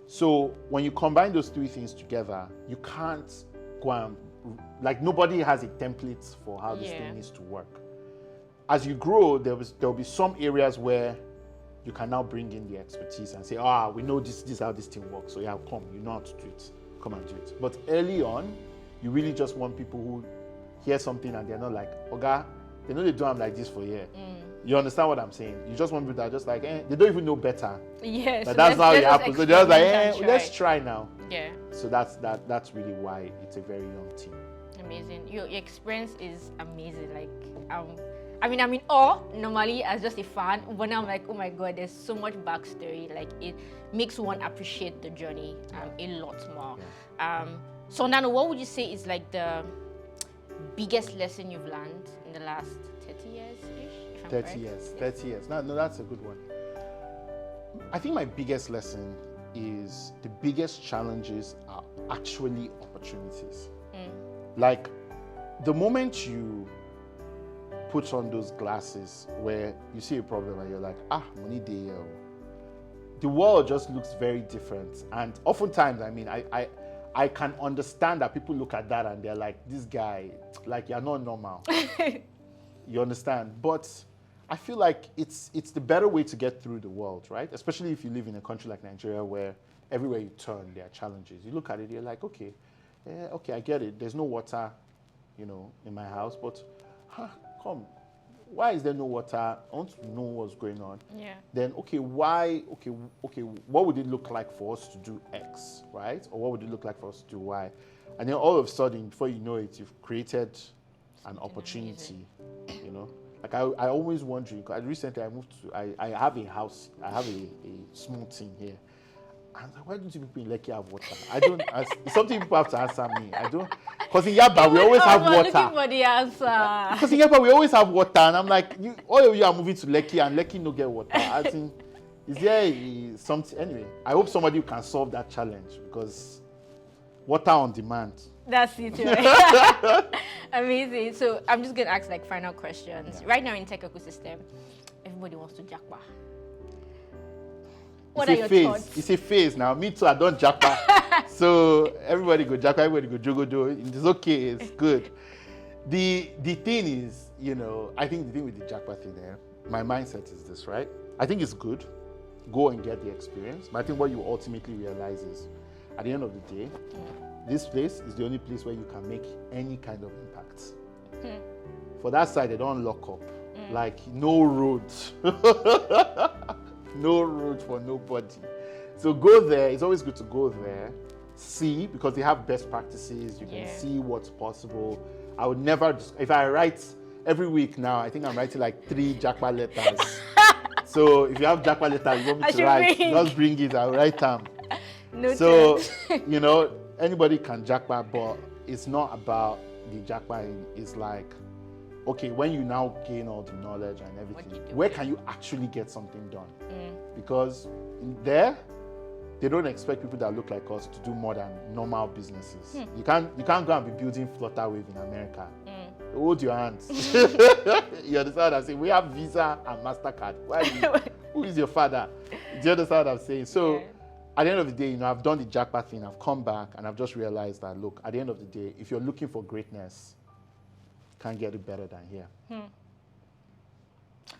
So when you combine those three things together, you can't go and, nobody has a template for how this thing needs to work. As you grow, there'll be some areas where you can now bring in the expertise and say, we know this is how this thing works. So yeah, come, you know how to do it. Come and do it. But early on, you really just want people who hear something and they're not like, Oga, they know they do them like this for a year. You understand what I'm saying? You just want people that are just like, they don't even know better. Yes. But that's how it happens. So they're just like, let's try now. Yeah. So that's really why it's a very young team. Amazing. Your experience is amazing. I'm in awe normally as just a fan, but now I'm like, oh my God, there's so much backstory. It makes one appreciate the journey a lot more. Yeah. So Nano, what would you say is the biggest lesson you've learned in the last 30 years-ish? 30 years. 30 years. No, that's a good one. I think my biggest lesson is the biggest challenges are actually opportunities. The moment you put on those glasses where you see a problem and you're like, money day, the world just looks very different. And oftentimes, I can understand that people look at that and they're like, this guy, you're not normal. You understand? But I feel like it's the better way to get through the world, right? Especially if you live in a country like Nigeria where everywhere you turn, there are challenges. You look at it, you're like, okay, I get it. There's no water, in my house, but come, why is there no water? I want to know what's going on. Yeah. Then, what would it look like for us to do X, right? Or what would it look like for us to do Y? And then all of a sudden, before you know it, you've created an opportunity, I always wondering, because recently I have a house, I have a small thing here. And why don't you people in Lekki have water? It's something people have to answer me. I don't, because in Yaba we always have water. Looking for the answer. Because in Yaba we always have water, and I'm like, all of you are moving to Lekki, and Lekki no get water. I think, is there something? Anyway, I hope somebody can solve that challenge because water on demand. That's it, right? Amazing. So I'm just gonna ask final questions. Yeah. Right now in tech ecosystem, everybody wants to jackpot. What are your thoughts? It's a phase now. Me too, I don't jackpot. So everybody go jackpot, everybody go jogodo. It's okay, it's good. The thing is, I think the thing with the jackpot thing there, my mindset is this, right? I think it's good. Go and get the experience. But I think what you ultimately realize is, at the end of the day, this place is the only place where you can make any kind of impact. For that side, they don't lock up. No roads. No road for nobody. So go there. It's always good to go there. See, because they have best practices. You can see what's possible. I would never, if I write every week now, I think I'm writing 3 jackpot letters. So if you have jackpot letters you want me to write, just bring it. I'll write them. So, anybody can jackpot, but it's not about the jackpotting. It's okay, when you now gain all the knowledge and everything, where can you actually get something done? Because there they don't expect people that look like us to do more than normal businesses. You can't go and be building Flutterwave in America. Hold your hands. You understand what I'm saying? We have Visa and MasterCard. Who is your father? Do you understand what I'm saying? So at the end of the day, you know, I've done the jackpot thing. I've come back and I've just realized that, look, at the end of the day, if you're looking for greatness, can't get it better than here.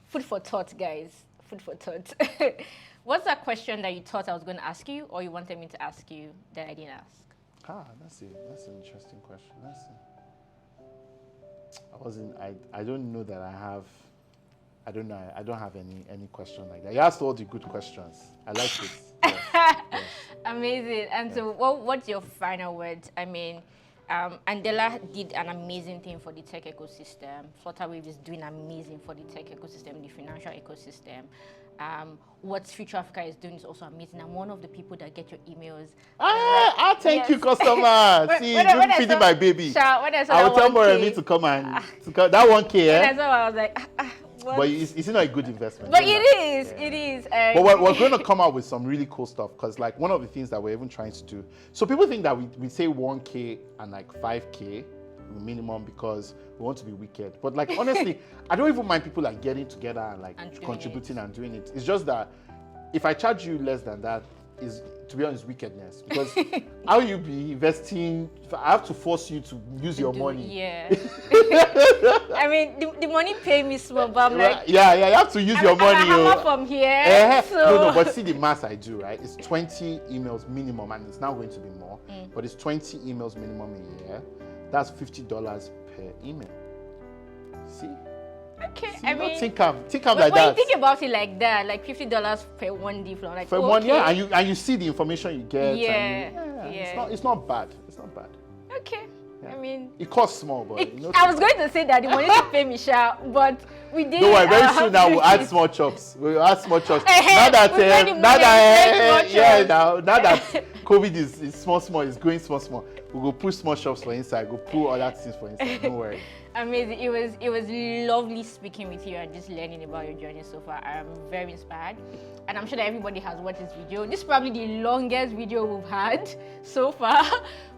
Food for thought, guys. Food for thought. What's that question that you thought I was going to ask you, or you wanted me to ask you that I didn't ask? That's an interesting question. Let's see. I don't know that I have. I don't know. I don't have any question like that. You asked all the good questions. I like it. Yes. Yes. Amazing. And so, what's your final words? I mean, Andela did an amazing thing for the tech ecosystem. Flutterwave is doing amazing for the tech ecosystem, the financial ecosystem. What Future Africa is doing is also amazing. I'm one of the people that get your emails. Thank you, customer. See, you're feeding my baby. I will tell Moremi to come and that 1K. When I saw, I was like, what? But it's not a good investment. But it is. But we're going to come out with some really cool stuff, because like one of the things that we're even trying to do. So people think that we say 1K and like 5K minimum because we want to be wicked. But like honestly, I don't even mind people like getting together and like contributing and doing it. It's just that if I charge you less than that, is, to be honest, wickedness. Because how you be investing, I have to force you to use your money. Yeah. I mean, the money pay me small, but I'm like, you have to use your money. I'm from here. So. No, but see the math I do, right? It's 20 emails minimum, and it's now going to be more. But it's 20 emails minimum a year. That's $50 per email. See? Okay, See, I mean, think like that. When you think about it like that, like $50 per one day, like for 1 year, and you see the information you get. Yeah. It's not bad. It's not bad. Okay. Yeah. I mean, it costs small, but I was going to say that the money to pay me, but we did. No worry, very soon now we'll add small chops. We'll add small chops. Now that COVID is small, it's going small. We will push small shops for inside. We'll pull other things for inside. Don't worry. Amazing. It was lovely speaking with you and just learning about your journey so far. I'm very inspired, and I'm sure that everybody has watched this video. This is probably the longest video we've had so far,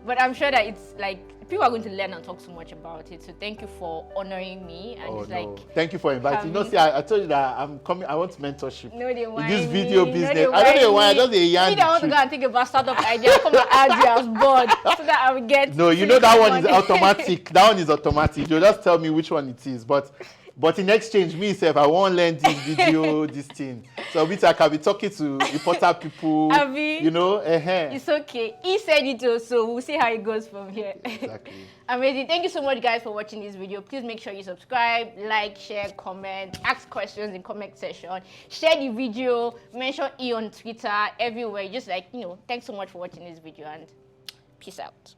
but I'm sure that it's like people are going to learn and talk so much about it. So thank you for honoring me and thank you for inviting. You know, see, I told you that I'm coming. I want mentorship. No, they want this video business. I don't know why. I just I want to go and think about startup idea. Come and add you as board so that I will get. No, you know that one is automatic. That one is automatic. You just tell me which one it is, but in exchange, me self, I won't learn this video, this thing. So I can be talking to important people. You know, It's okay. He said it also. We'll see how it goes from here. Exactly. Amazing. Thank you so much, guys, for watching this video. Please make sure you subscribe, like, share, comment, ask questions in comment section, share the video, mention E on Twitter, everywhere. Just like, thanks so much for watching this video, and peace out.